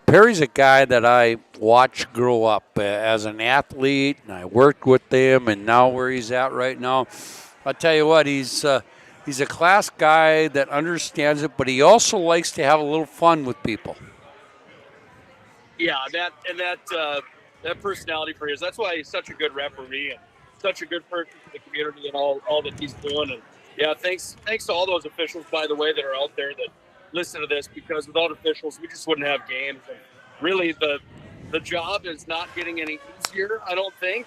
Perry's a guy that I watched grow up as an athlete, and I worked with him, and now where he's at right now, I'll tell you what, he's a class guy that understands it, but he also likes to have a little fun with people. Yeah, that personality for his. That's why he's such a good referee and such a good person for the community and all that he's doing. And yeah, thanks to all those officials, by the way, that are out there that listen to this, because without officials, we just wouldn't have games. And really, the job is not getting any easier, I don't think.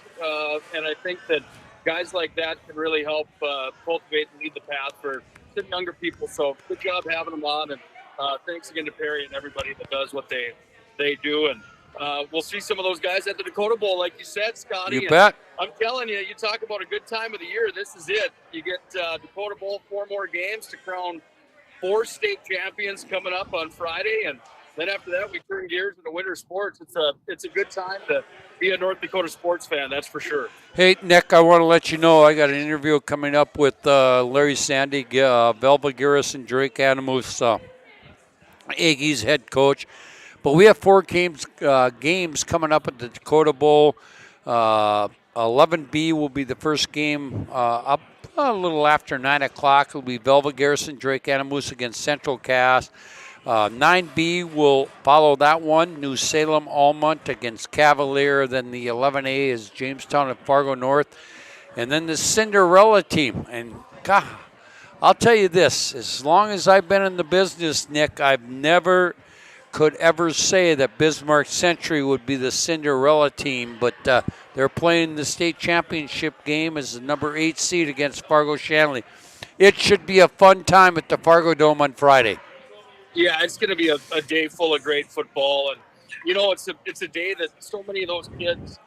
And I think that guys like that can really help cultivate and lead the path for some younger people. So good job having them on. And thanks again to Perry and everybody that does what they do. And we'll see some of those guys at the Dakota Bowl, like you said, Scotty. You bet. I'm telling you, you talk about a good time of the year. This is it. You get Dakota Bowl, 4 more games to crown 4 state champions coming up on Friday, and then after that, we turn gears into winter sports. It's a good time to be a North Dakota sports fan, that's for sure. Hey, Nick, I want to let you know I got an interview coming up with Larry Sandy, Velva Garrison, Drake Animus, Aggies head coach. But we have 4 games coming up at the Dakota Bowl. 11B will be the first game up a little after 9 o'clock. It'll be Velva Garrison, Drake Anamoose against Central Cass. 9B will follow that one. New Salem Almont against Cavalier. Then the 11A is Jamestown and Fargo North. And then the Cinderella team. And God, I'll tell you this. As long as I've been in the business, Nick, I've never could ever say that Bismarck Century would be the Cinderella team. But they're playing the state championship game as the number 8 seed against Fargo Shanley. It should be a fun time at the Fargo Dome on Friday. Yeah, it's going to be a day full of great football, and it's a day that so many of those kids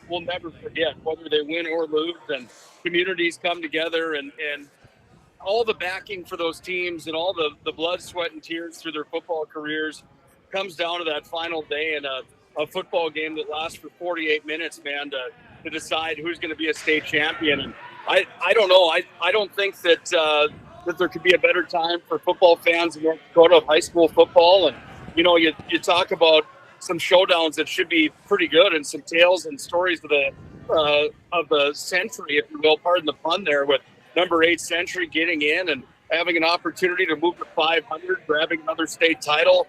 will never forget, whether they win or lose. And communities come together, and all the backing for those teams and all the blood, sweat, and tears through their football careers comes down to that final day in a football game that lasts for 48 minutes, man, to decide who's going to be a state champion. And I don't know. I don't think that there could be a better time for football fans in North Dakota of high school football. And, you talk about some showdowns that should be pretty good and some tales and stories of the century, if you will, pardon the pun there, with number 8 Century getting in and having an opportunity to move to 500, grabbing another state title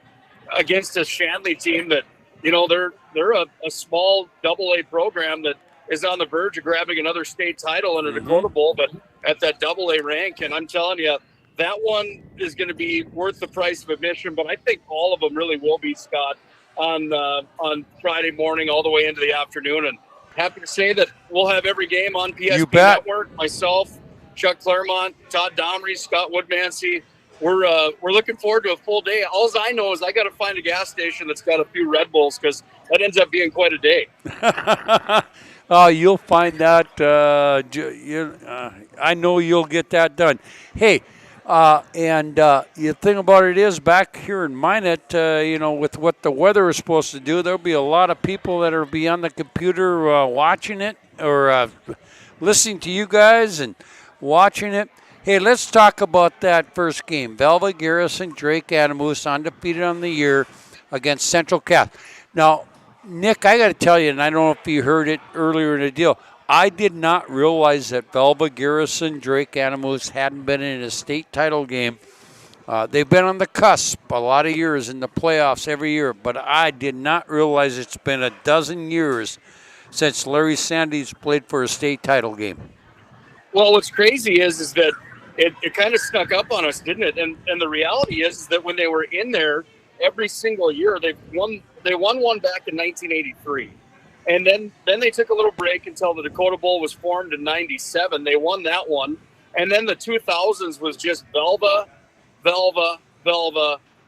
against a Shanley team that, they're a small AA program that is on the verge of grabbing another state title in a Dakota Bowl, but at that AA rank. And I'm telling you, that one is going to be worth the price of admission. But I think all of them really will be, Scott, on Friday morning all the way into the afternoon. And happy to say that we'll have every game on PSP Network. Myself, Chuck Claremont, Todd Domry, Scott Woodmansey. We're looking forward to a full day. All I know is I got to find a gas station that's got a few Red Bulls, because that ends up being quite a day. Oh, you'll find that. I know you'll get that done. Hey, and the thing about it is, back here in Minot, with what the weather is supposed to do, there'll be a lot of people that will be on the computer watching it or listening to you guys and watching it. Hey, let's talk about that first game. Velva Garrison, Drake Anamoose, undefeated on the year against Central Cass. Now, Nick, I got to tell you, and I don't know if you heard it earlier in the deal, I did not realize that Velva Garrison, Drake Anamoose hadn't been in a state title game. They've been on the cusp a lot of years in the playoffs every year, but I did not realize it's been a dozen years since Larry Sandy's played for a state title game. Well, what's crazy is that it kind of snuck up on us, didn't it? And the reality is that when they were in there every single year, they won one back in 1983. And then they took a little break until the Dakota Bowl was formed in 97. They won that one. And then the 2000s was just Velva.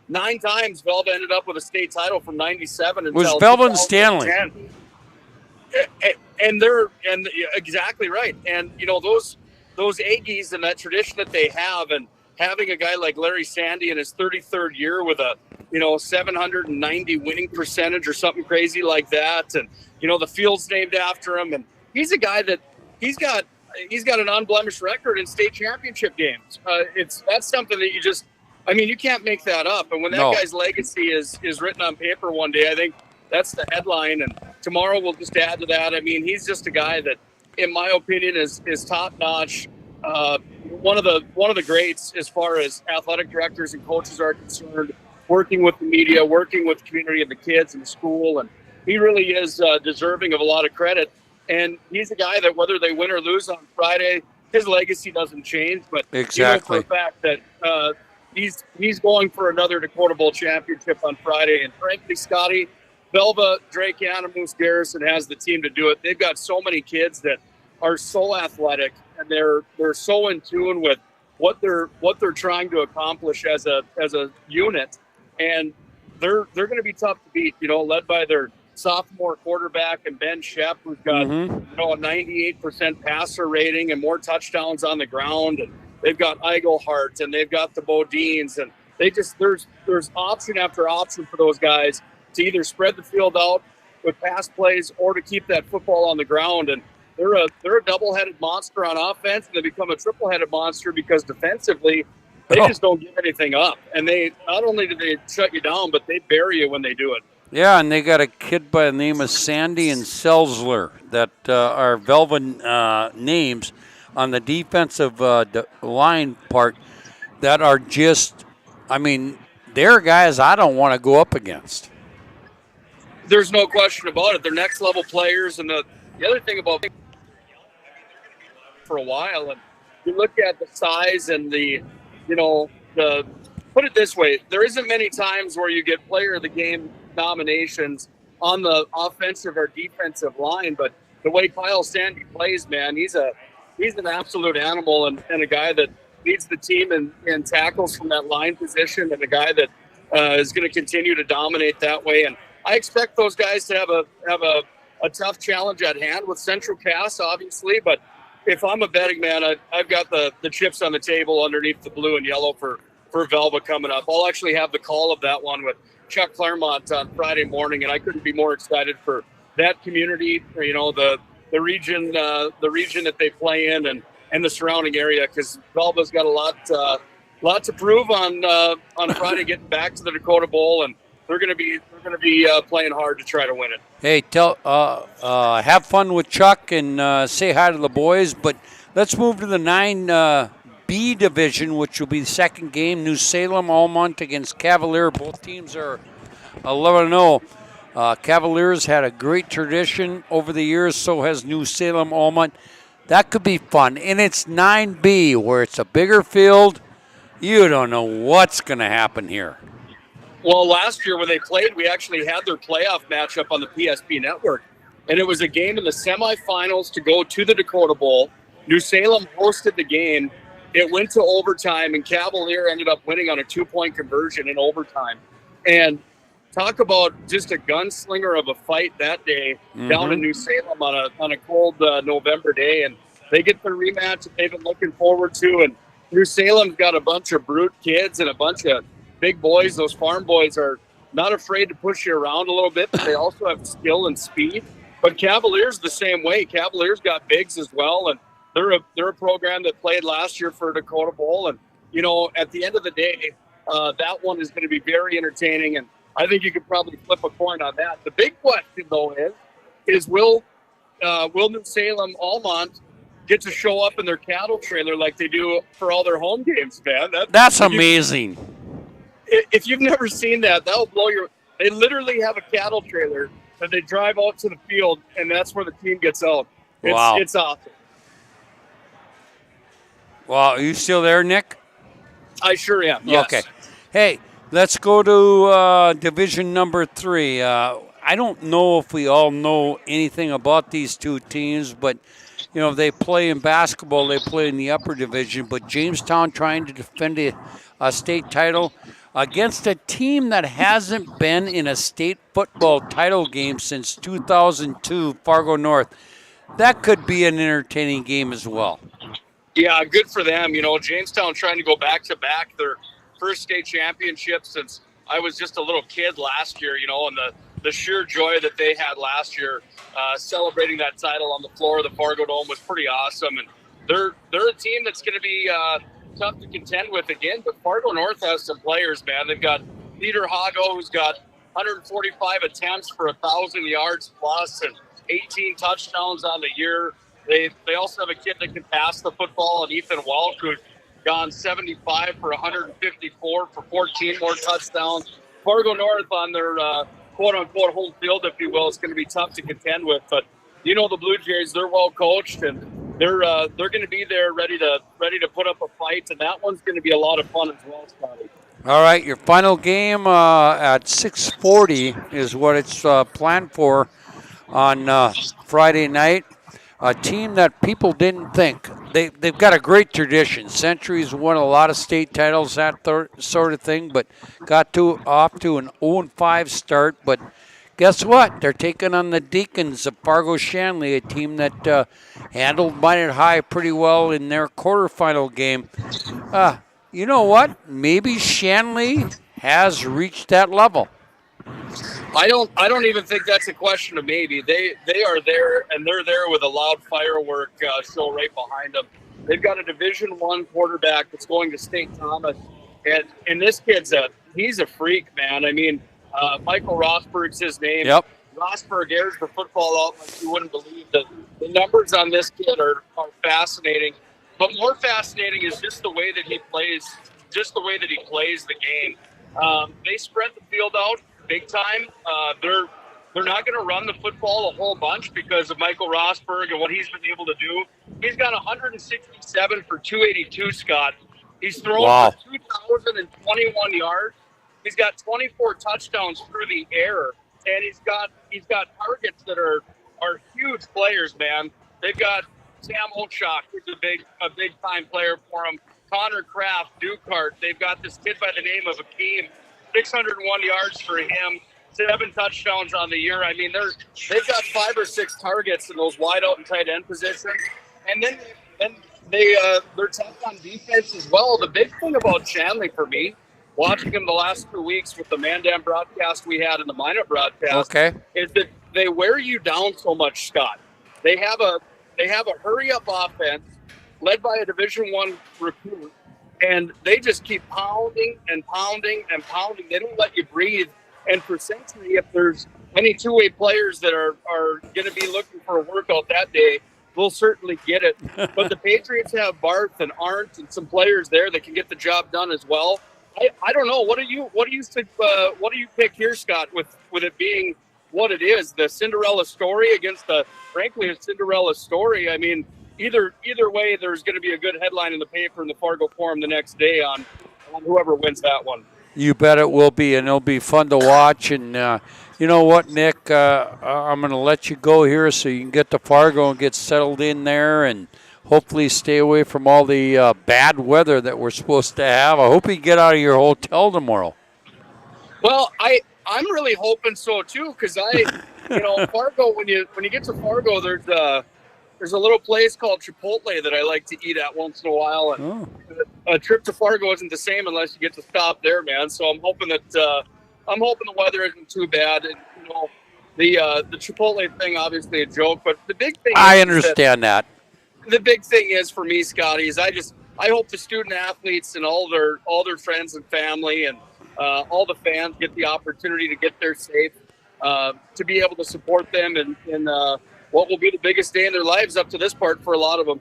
9 times Velva ended up with a state title from 97 until was Velva and Stanley. And exactly right. And those Aggies and that tradition that they have, and having a guy like Larry Sandy in his 33rd year with a 790 winning percentage or something crazy like that, and the field's named after him, and he's a guy that he's got an unblemished record in state championship games. That's something that you can't make that up. And when that guy's legacy is written on paper one day, I think that's the headline. And tomorrow we'll just add to that. I mean, he's just a guy that, in my opinion, is top notch. One of the greats as far as athletic directors and coaches are concerned, working with the media, working with the community and the kids and the school. And he really is deserving of a lot of credit. And he's a guy that, whether they win or lose on Friday, his legacy doesn't change. But exactly, for the fact that he's going for another Dakota Bowl championship on Friday. And frankly, Scotty, Velva, Drake, Anamoose, Garrison has the team to do it. They've got so many kids that are so athletic, and they're so in tune with what they're trying to accomplish as a unit, and they're going to be tough to beat. Led by their sophomore quarterback and Ben Shep, who's got a 98% passer rating and more touchdowns on the ground, and they've got Eigelhart and they've got the Bodines, and there's option after option for those guys to either spread the field out with pass plays or to keep that football on the ground. And they're a double-headed monster on offense, and they become a triple-headed monster because defensively they just don't give anything up. And they not only do they shut you down, but they bury you when they do it. Yeah, and they got a kid by the name of Sandy and Selzler that are Velva names. on the defensive line part that are just, I mean, they're guys I don't want to go up against. There's no question about it. They're next level players, and the other thing about for a while, and you look at the size and the put it this way, there isn't many times where you get player of the game nominations on the offensive or defensive line, but the way Kyle Sandy plays, man, he's an absolute animal and a guy that leads the team in tackles from that line position, and a guy that is going to continue to dominate that way. And I expect those guys to have a tough challenge at hand with Central Cass, obviously. But if I'm a betting man, I've got the chips on the table underneath the blue and yellow for Velva coming up. I'll actually have the call of that one with Chuck Claremont on Friday morning, and I couldn't be more excited for that community. You know, the region that they play in and the surrounding area, because Velva's got a lot to prove on Friday, getting back to the Dakota Bowl, and they're going to be playing hard to try to win it. Hey, have fun with Chuck and say hi to the boys. But let's move to the 9B division, which will be the second game. New Salem Almont against Cavalier. Both teams are 11-0. Cavaliers had a great tradition over the years. So has New Salem Almont. That could be fun. And it's 9B, where it's a bigger field. You don't know what's going to happen here. Well, last year when they played, we actually had their playoff matchup on the PSP network. And it was a game in the semifinals to go to the Dakota Bowl. New Salem hosted the game. It went to overtime, and Cavalier ended up winning on a 2-point conversion in overtime. And talk about just a gunslinger of a fight that day down in New Salem on a cold November day. And they get the rematch that they've been looking forward to. And New Salem's got a bunch of brute kids and a bunch of big boys. Those farm boys are not afraid to push you around a little bit, but they also have skill and speed. But Cavaliers the same way. Cavaliers got bigs as well, and they're a program that played last year for Dakota Bowl. And you know, at the end of the day, that one is going to be very entertaining, and I think you could probably flip a coin on that. The big question though is will New Salem Almont get to show up in their cattle trailer like they do for all their home games, man? That's amazing. If you've never seen that, that'll blow your... They literally have a cattle trailer that they drive out to the field, and that's where the team gets out. Wow. It's awesome. Wow, are you still there, Nick? I sure am, yes. Okay. Hey, let's go to division number 3. I don't know if we all know anything about these two teams, but, you know, they play in basketball, they play in the upper division, but Jamestown trying to defend a state title against a team that hasn't been in a state football title game since 2002, Fargo North. That could be an entertaining game as well. Yeah, good for them. You know, Jamestown trying to go back-to-back their first state championship since I was just a little kid last year, you know, and the sheer joy that they had last year celebrating that title on the floor of the Fargo Dome was pretty awesome. And they're a team that's going to be tough to contend with again, but Fargo North has some players, man. They've got Peter Hago, who's got 145 attempts for 1,000 yards plus and 18 touchdowns on the year. They also have a kid that can pass the football, and Ethan Walsh, who's gone 75 for 154 for 14 more touchdowns. Fargo North on their quote-unquote home field, if you will, is going to be tough to contend with. But you know the Blue Jays, they're well coached, and they're going to be there ready to put up a fight, and that one's going to be a lot of fun as well, Scotty. All right, your final game at 6:40 is what it's planned for on Friday night. A team that people didn't think. They've got a great tradition. Century's won a lot of state titles, that sort of thing, but got off to an 0-5 start. But guess what? They're taking on the Deacons of Fargo Shanley, a team that handled Minot High pretty well in their quarterfinal game. You know what? Maybe Shanley has reached that level. I don't even think that's a question of maybe. They are there, and they're there with a loud firework show right behind them. They've got a Division I quarterback that's going to St. Thomas, and this kid's he's a freak, man. I mean, Michael Rosberg's his name. Yep. Rosberg airs the football out like you wouldn't believe. The numbers on this kid are fascinating. But more fascinating is just the way that he plays, the game. They spread the field out big time. They're not going to run the football a whole bunch because of Michael Rosberg and what he's been able to do. He's got 167 for 282, Scott. He's thrown for 2,021 yards. He's got 24 touchdowns through the air, and he's got targets that are huge players, man. They've got Sam Ochock, who's a big time player for him. Connor Kraft, Dukart. They've got this kid by the name of Akeem, 601 yards for him, 7 touchdowns on the year. I mean, they've got 5 or 6 targets in those wide out and tight end positions, and then they're tough on defense as well. The big thing about Shanley for me, watching him the last 2 weeks with the Mandan broadcast we had and the Minot broadcast, is that they wear you down so much, Scott. They have a hurry up offense led by a Division I recruit, and they just keep pounding and pounding and pounding. They don't let you breathe. And for Century, if there's any two-way players that are going to be looking for a workout that day, we'll certainly get it. But the Patriots have Barth and Arndt and some players there that can get the job done as well. I don't know. What do you pick here, Scott? With it being what it is, the Cinderella story against frankly a Cinderella story. I mean, either way, there's going to be a good headline in the paper in the Fargo Forum the next day on whoever wins that one. You bet it will be, and it'll be fun to watch. And you know what, Nick? I'm going to let you go here so you can get to Fargo and get settled in there and hopefully stay away from all the bad weather that we're supposed to have. I hope you get out of your hotel tomorrow. Well, I'm really hoping so too, because Fargo, when you get to Fargo, there's a little place called Chipotle that I like to eat at once in a while, and a trip to Fargo isn't the same unless you get to stop there, man. So I'm hoping that the weather isn't too bad. And, the Chipotle thing, obviously a joke, but the big thing. I understand that. The big thing is for me, Scotty, is I hope the student athletes and all their friends and family and all the fans get the opportunity to get there safe, to be able to support them in what will be the biggest day in their lives up to this part for a lot of them.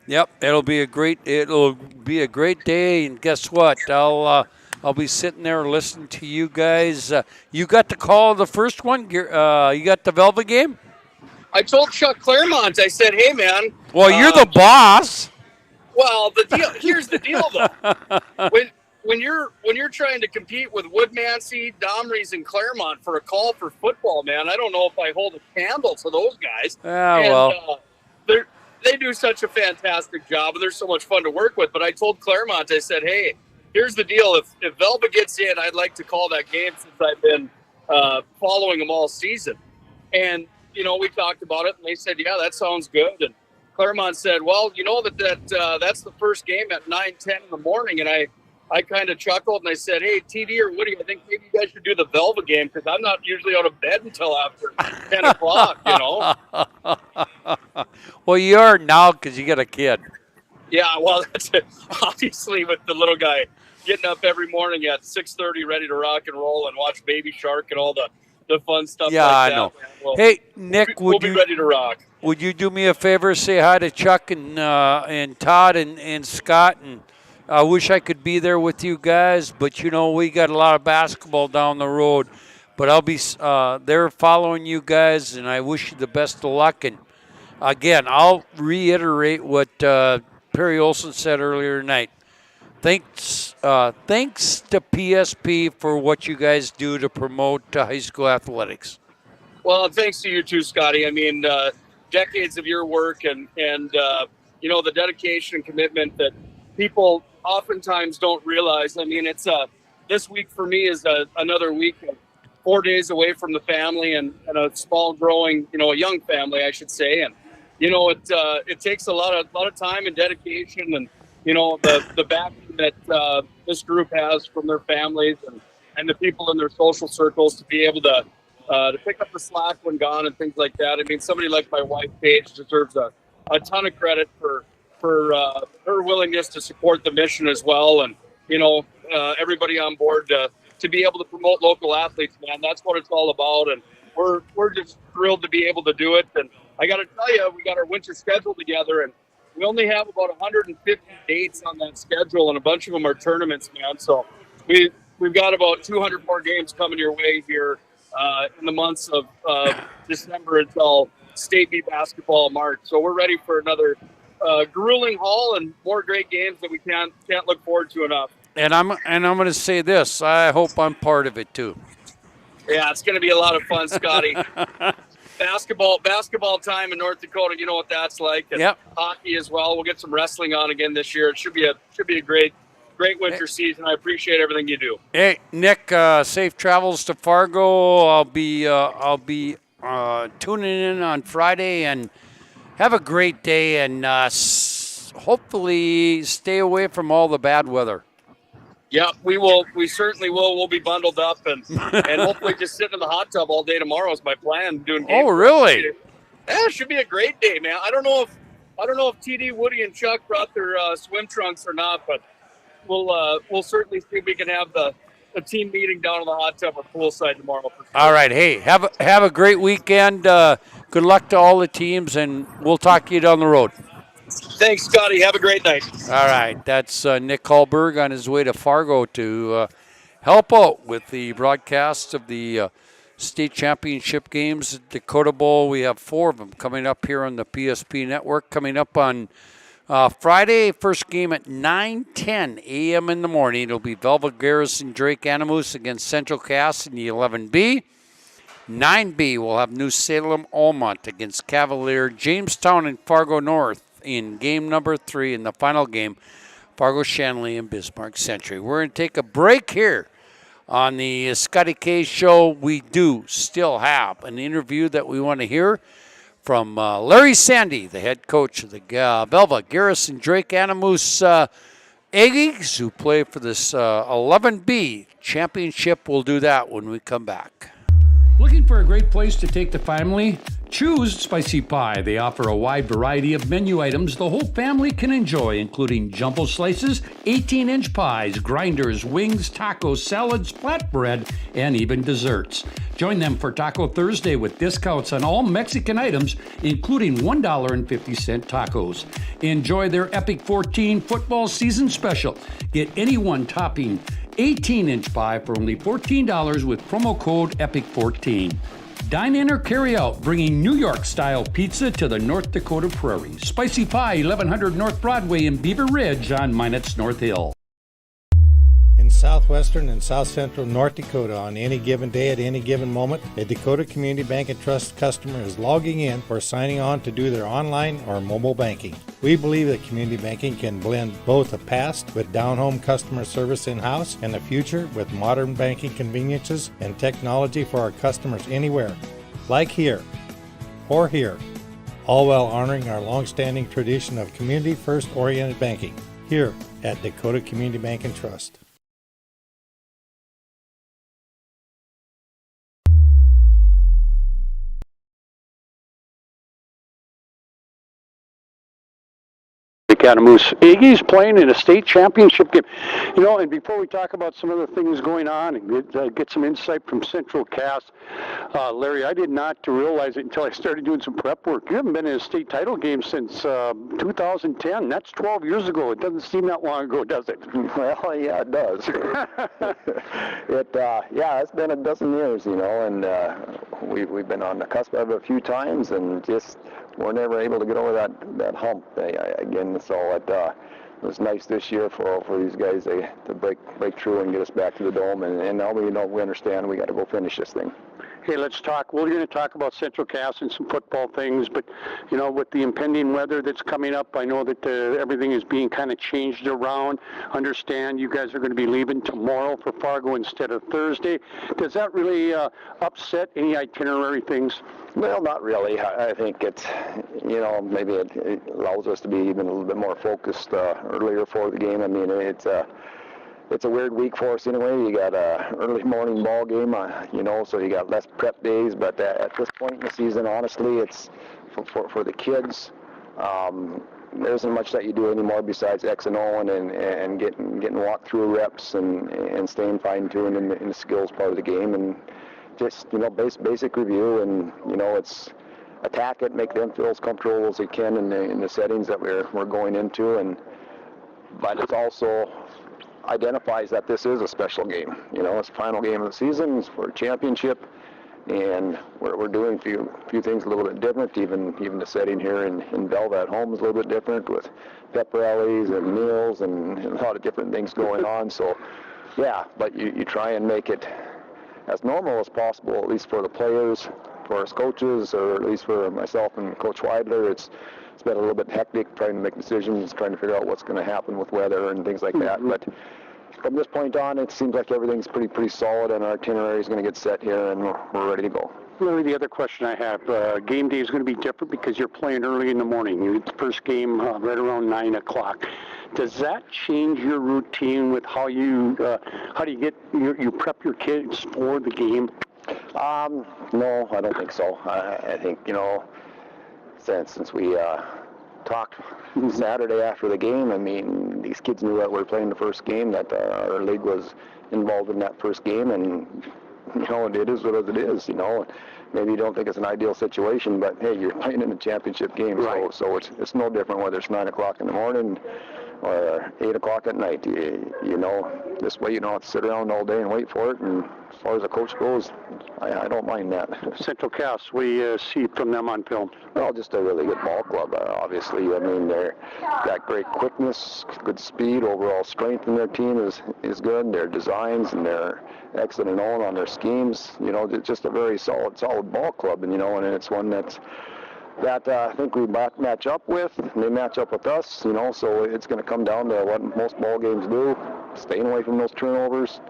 Yep, it'll be a great day, and guess what? I'll be sitting there listening to you guys. You got the call of the first one. You got the Velva game. I told Chuck Claremont, I said, "Hey, man." Well, you're the boss. Well, here's the deal, though. When you're trying to compete with Woodmansey, Domrey's, and Claremont for a call for football, man, I don't know if I hold a candle to those guys. They do such a fantastic job, and they're so much fun to work with. But I told Claremont, I said, "Hey, here's the deal. If Velva gets in, I'd like to call that game since I've been following them all season." And we talked about it, and they said, "Yeah, that sounds good." And Claremont said, "Well, that's the first game at 9:10 in the morning," and I kind of chuckled and I said, "Hey, TD or Woody, I think maybe you guys should do the Velva game because I'm not usually out of bed until after 10 o'clock, Well, you are now because you got a kid. Yeah, well, that's it. Obviously with the little guy getting up every morning at 6:30 ready to rock and roll and watch Baby Shark and all the fun stuff like that. Yeah, I know. Well, hey, Nick, we'll be ready to rock. Would you do me a favor? Say hi to Chuck and Todd and Scott, and I wish I could be there with you guys, but we got a lot of basketball down the road. But I'll be there following you guys, and I wish you the best of luck. And again, I'll reiterate what Perry Olson said earlier tonight. Thanks to PSP for what you guys do to promote high school athletics. Well, thanks to you too, Scotty. I mean, decades of your work and the dedication and commitment that people oftentimes don't realize. I mean, it's this week for me is another week of 4 days away from the family and a small growing, a young family, I should say. And, it takes a lot of time and dedication and, the backing that this group has from their families and the people in their social circles to be able to pick up the slack when gone and things like that. I mean, somebody like my wife, Paige, deserves a ton of credit for her willingness to support the mission as well. And, everybody on board to be able to promote local athletes, man, that's what it's all about. And we're just thrilled to be able to do it. And I got to tell you, we got our winter schedule together and we only have about 150 dates on that schedule, and a bunch of them are tournaments, man. So we've got about 200 more games coming your way here in the months of December until State meet basketball in March. So we're ready for another grueling haul and more great games that we can't look forward to enough. And I'm going to say this. I hope I'm part of it too. Yeah, it's going to be a lot of fun, Scotty. Basketball time in North Dakota, you know what that's like. And yep. Hockey as well. We'll get some wrestling on again this year. It should be a great winter season. I appreciate everything you do. Hey, Nick, safe travels to Fargo. I'll be tuning in on Friday, and have a great day, and hopefully stay away from all the bad weather. Yeah, we will. We certainly will. We'll be bundled up and hopefully just sitting in the hot tub all day tomorrow is my plan. Doing games. Oh, really? Yeah, it should be a great day, man. I don't know if TD, Woody, and Chuck brought their swim trunks or not, but we'll certainly see if we can have the team meeting down in the hot tub or poolside tomorrow. For sure. All right. Hey, have a great weekend. Good luck to all the teams, and we'll talk to you down the road. Thanks, Scotty. Have a great night. All right. That's Nick Hallberg on his way to Fargo to help out with the broadcast of the state championship games at Dakota Bowl. We have 4 of them coming up here on the PSP network. Coming up on Friday, first game at 9:10 a.m. in the morning. It'll be Velva Garrison Drake Animus against Central Cass in the 11B. 9B will have New Salem Almont against Cavalier Jamestown and Fargo North in game number 3. In the final game, Fargo Shanley and Bismarck Century. We're going to take a break here on the Scotty K Show. We do still have an interview that we want to hear from Larry Sandy, the head coach of the Velva Garrison Drake Animus Aggies, who play for this 11B championship. We'll do that when we come back. Looking for a great place to take the family? Choose Spicy Pie. They offer a wide variety of menu items the whole family can enjoy, including jumbo slices, 18-inch pies, grinders, wings, tacos, salads, flatbread, and even desserts. Join them for Taco Thursday with discounts on all Mexican items, including $1.50 tacos. Enjoy their Epic 14 football season special. Get any one topping 18-inch pie for only $14 with promo code EPIC14. Dine in or carry out, bringing New York-style pizza to the North Dakota prairie. Spicy Pie, 1100 North Broadway in Beaver Ridge on Minot's North Hill. In southwestern and south central North Dakota, on any given day at any given moment, a Dakota Community Bank and Trust customer is logging in or signing on to do their online or mobile banking. We believe that community banking can blend both the past with down-home customer service in-house and the future with modern banking conveniences and technology for our customers anywhere, like here or here, all while honoring our long-standing tradition of community-first oriented banking here at Dakota Community Bank and Trust. Animus Aggies playing in a state championship game. You know, and before we talk about some other things going on and get some insight from Central Cass, Larry, I did not realize it until I started doing some prep work. You haven't been in a state title game since 2010. That's 12 years ago. It doesn't seem that long ago, does it? Well, yeah, it does. It's been a dozen years, you know, and we've been on the cusp of it a few times, and just we're never able to get over that hump again. So it was nice this year for these guys to break through and get us back to the dome. And now we understand we got to go finish this thing. Hey, let's talk. We're going to talk about Central Cass and some football things, but, you know, with the impending weather that's coming up, I know that everything is being kind of changed around. Understand you guys are going to be leaving tomorrow for Fargo instead of Thursday. Does that really upset any itinerary things? Well, not really. I think it's, you know, maybe it allows us to be even a little bit more focused earlier for the game. I mean, it's a weird week for us anyway. You got a early morning ball game, you know, so you got less prep days. But at this point in the season, honestly, it's for the kids. There isn't much that you do anymore besides X and O and getting walk through reps and staying fine-tuned in the skills part of the game, and just, you know, basic review. And, you know, it's attack it, make them feel as comfortable as they can in the settings that we're going into, but it also identifies that this is a special game. It's the final game of the season. It's for a championship, and we're doing a few things a little bit different. Even the setting here in Belva at home is a little bit different with pep rallies and meals and a lot of different things going on. So, yeah, but you try and make it as normal as possible, at least for the players, for us coaches, or at least for myself and Coach Weidler. It's been a little bit hectic trying to make decisions, trying to figure out what's going to happen with weather and things like that. But from this point on, it seems like everything's pretty solid, and our itinerary is going to get set here, and we're ready to go. Larry, the other question I have, game day is going to be different because you're playing early in the morning. It's the first game right around 9 o'clock. Does that change your routine with how do you get you prep your kids for the game? No, I don't think so. I think, since we talked Saturday after the game, I mean, these kids knew that we were playing the first game, that our league was involved in that first game, and, it is what it is, Maybe you don't think it's an ideal situation, but, hey, you're playing in a championship game, right. so it's no different whether it's 9 o'clock in the morning or 8 o'clock at night. This way you don't have to sit around all day and wait for it, and as far as a coach goes, I don't mind that. Central Cass, we see from them on film? Well, just a really good ball club, obviously. I mean, they've got great quickness, good speed, overall strength in their team is good. Their designs and their exit and own on their schemes, it's just a very solid ball club, and it's one that I think we match up with, and they match up with us, so it's going to come down to what most ball games do, staying away from those turnovers,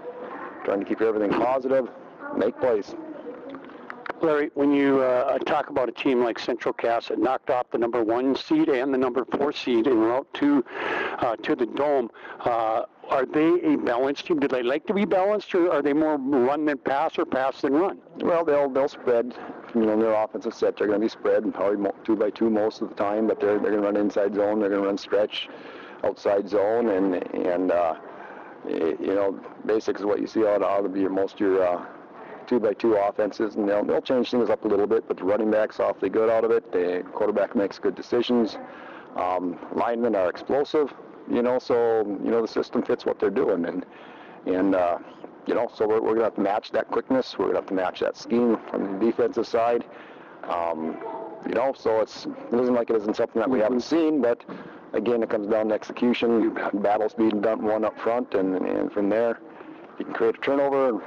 trying to keep everything positive, make plays. Larry, when you talk about a team like Central Cass that knocked off the number 1 seed and the number 4 seed en route to the Dome, are they a balanced team? Do they like to be balanced, or are they more run than pass or pass than run? Well, they'll spread. Their offensive sets are going to be spread, and probably 2-by-2 most of the time, but they're going to run inside zone, they're going to run stretch, outside zone, and basics is what you see out of most of your 2-by-2 offenses, and they'll change things up a little bit, but the running back's awfully good out of it. The quarterback makes good decisions. Linemen are explosive, so the system fits what they're doing, and so we're going to have to match that quickness. We're going to have to match that scheme from the defensive side. So it isn't like it isn't something that we haven't seen, but again, it comes down to execution, battle speed, and done one up front, and from there, you can create a turnover,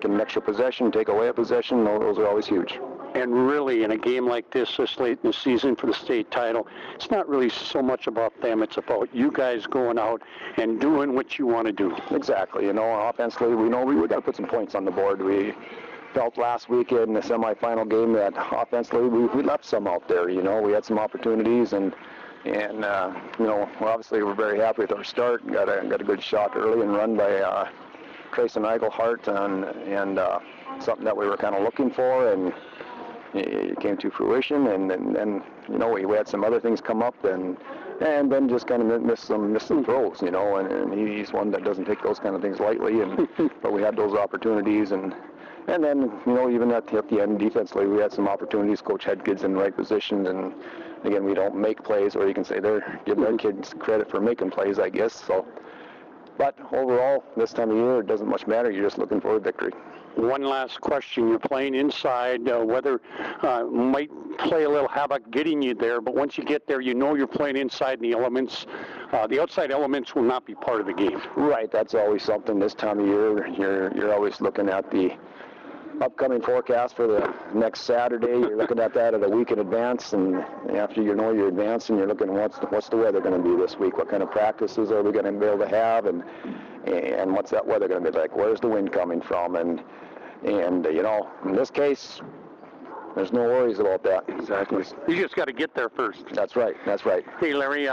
get an extra possession, take away a possession. Those are always huge. And really, in a game like this late in the season for the state title, it's not really so much about them. It's about you guys going out and doing what you want to do. Exactly. Offensively, we know we got to put some points on the board. We felt last weekend in the semifinal game that offensively we left some out there. We had some opportunities, and obviously we're very happy with our start. Got a good shot early and run by Grayson Eigelhart, and something that we were kind of looking for, and it came to fruition. And then we had some other things come up, and then just kind of missed some throws, and he's one that doesn't take those kind of things lightly, but we had those opportunities, and then even at the end defensively, we had some opportunities. Coach had kids in the right positions, and again, we don't make plays, or you can say they're giving their kids credit for making plays, I guess. So, but overall, this time of year, it doesn't much matter. You're just looking for a victory. One last question. You're playing inside. Weather might play a little havoc getting you there, but once you get there, you're playing inside, and the elements, the outside elements will not be part of the game. Right. That's always something this time of year. You're always looking at the upcoming forecast for the next Saturday. You're looking at that a week in advance, and after you're advancing, you're looking at what's the weather going to be this week? What kind of practices are we going to be able to have, and what's that weather going to be like? Where's the wind coming from? And in this case, there's no worries about that. Exactly. You just got to get there first. That's right. Hey, Larry,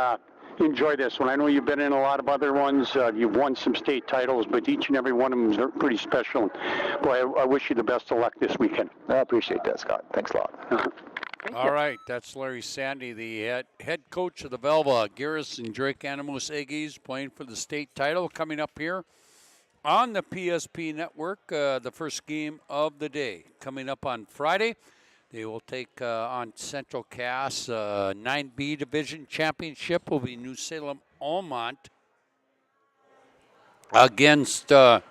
enjoy this one. I know you've been in a lot of other ones. You've won some state titles, but each and every one of them is pretty special. Boy, I wish you the best of luck this weekend. I appreciate that, Scott. Thanks a lot. All right, that's Larry Sandy, the head coach of the Velva Garrison Drake Animus Aggies, playing for the state title, coming up here on the PSP Network. The first game of the day coming up on Friday. They will take on Central Cass. 9B Division Championship will be New Salem Almont against Cavalier.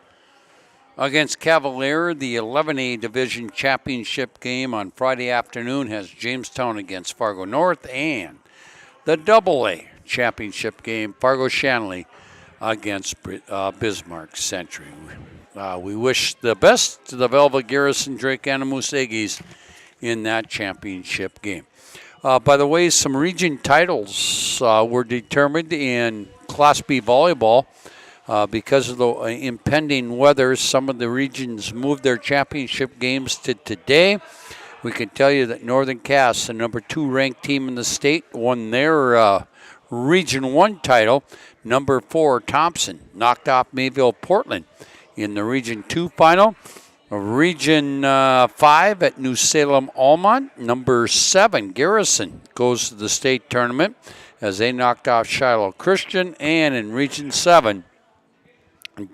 The 11A Division Championship game on Friday afternoon has Jamestown against Fargo North, and the AA Championship game, Fargo Shanley against Bismarck Century. We wish the best to the Velvet Garrison Drake Animus Aggies in that championship game. By the way, some region titles were determined in Class B volleyball. Because of the impending weather, some of the regions moved their championship games to today. We can tell you that Northern Cass, the number 2 ranked team in the state, won their Region 1 title. Number 4, Thompson, knocked off Mayville Portland in the Region 2 final. Region 5 at New Salem Almont. Number 7, Garrison, goes to the state tournament as they knocked off Shiloh Christian. And in Region 7,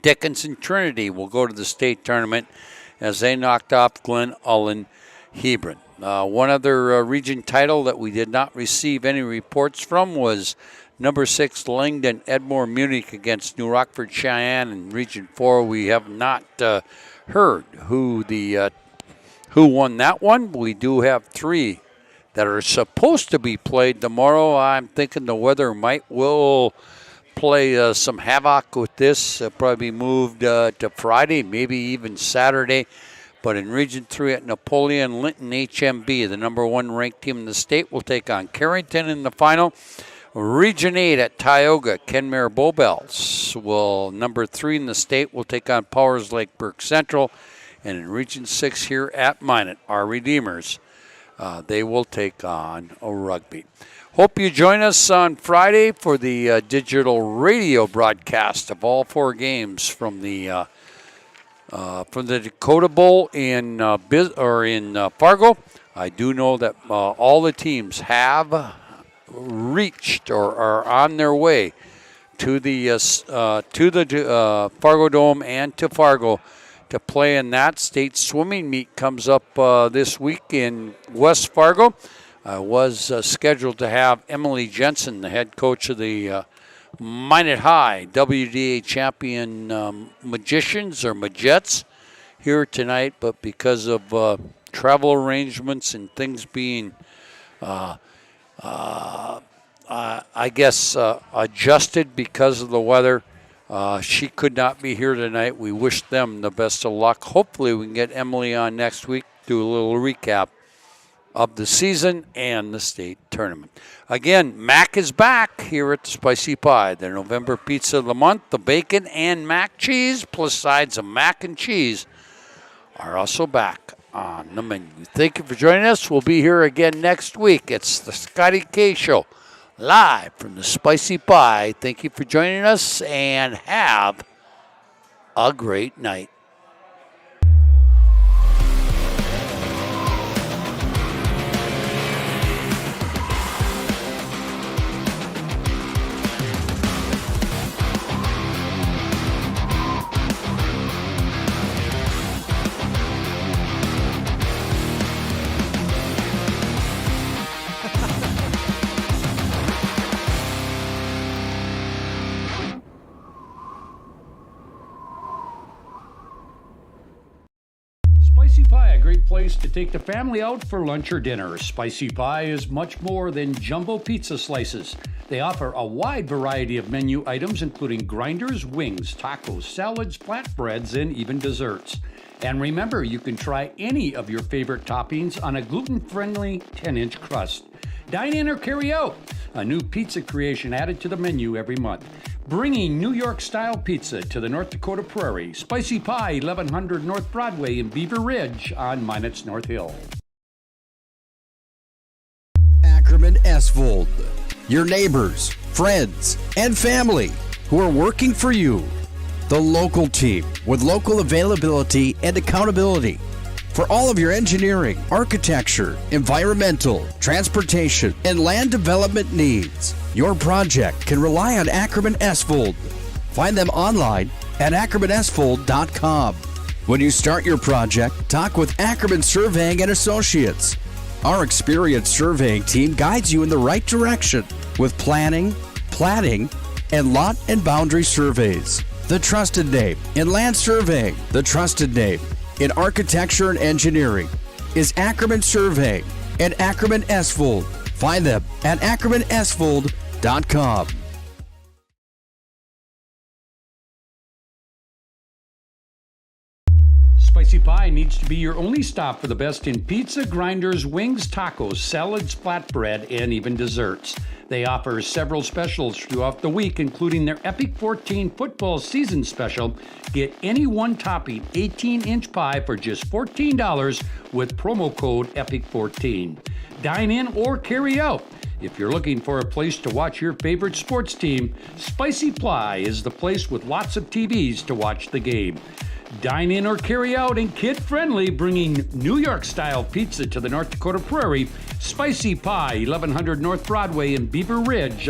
Dickinson Trinity will go to the state tournament as they knocked off Glen Ullin Hebron. One other region title that we did not receive any reports from was number 6 Langdon Edmore Munich against New Rockford Cheyenne in Region 4. We have not heard who won that one. We do have 3 that are supposed to be played tomorrow. I'm thinking the weather will play some havoc with this. Probably be moved to Friday, maybe even Saturday. But in Region 3 at Napoleon, Linton HMB, the number 1 ranked team in the state, will take on Carrington in the final. Region 8 at Tioga, Kenmare Bowbells will, number 3 in the state, will take on Powers Lake Burke Central. And in Region 6 here at Minot, our Redeemers, they will take on Rugby. Hope you join us on Friday for the digital radio broadcast of all 4 games from the Dakota Bowl in Fargo. I do know that all the teams have reached or are on their way to the Fargo Dome and to Fargo to play in that. State swimming meet comes up this week in West Fargo. I was scheduled to have Emily Jensen, the head coach of the Minot High WDA champion Magicians or Majettes, here tonight, but because of travel arrangements and things being, adjusted because of the weather, she could not be here tonight. We wish them the best of luck. Hopefully we can get Emily on next week, do a little recap of the season and the state tournament. Again, Mac is back here at the Spicy Pie, the November pizza of the month. The bacon and mac cheese, plus sides of mac and cheese, are also back on the menu. Thank you for joining us. We'll be here again next week. It's the Scotty K Show, live from the Spicy Pie. Thank you for joining us, and have a great night. Place to take the family out for lunch or dinner. Spicy Pie is much more than jumbo pizza slices. They offer a wide variety of menu items, including grinders, wings, tacos, salads, flatbreads, and even desserts. And remember, you can try any of your favorite toppings on a gluten-friendly 10-inch crust. Dine in or carry out. A new pizza creation added to the menu every month. Bringing New York-style pizza to the North Dakota Prairie. Spicy Pie, 1100 North Broadway in Beaver Ridge on Minot's North Hill. Ackerman Esvold, your neighbors, friends, and family who are working for you. The local team with local availability and accountability. For all of your engineering, architecture, environmental, transportation, and land development needs, your project can rely on Ackerman Esvold. Find them online at ackermanesvold.com. When you start your project, talk with Ackerman Surveying and Associates. Our experienced surveying team guides you in the right direction with planning, platting, and lot and boundary surveys. The trusted name in land surveying, the trusted name in architecture and engineering is Ackerman Surveying and Ackerman Esvold. Find them at ackermanesvold.com. Spicy Pie needs to be your only stop for the best in pizza, grinders, wings, tacos, salads, flatbread, and even desserts. They offer several specials throughout the week, including their Epic 14 football season special. Get any one topping 18-inch pie for just $14 with promo code EPIC14. Dine in or carry out. If you're looking for a place to watch your favorite sports team, Spicy Pie is the place with lots of TVs to watch the game. Dine in or carry out and kid-friendly, bringing New York-style pizza to the North Dakota Prairie. Spicy Pie, 1100 North Broadway in Beaver Ridge.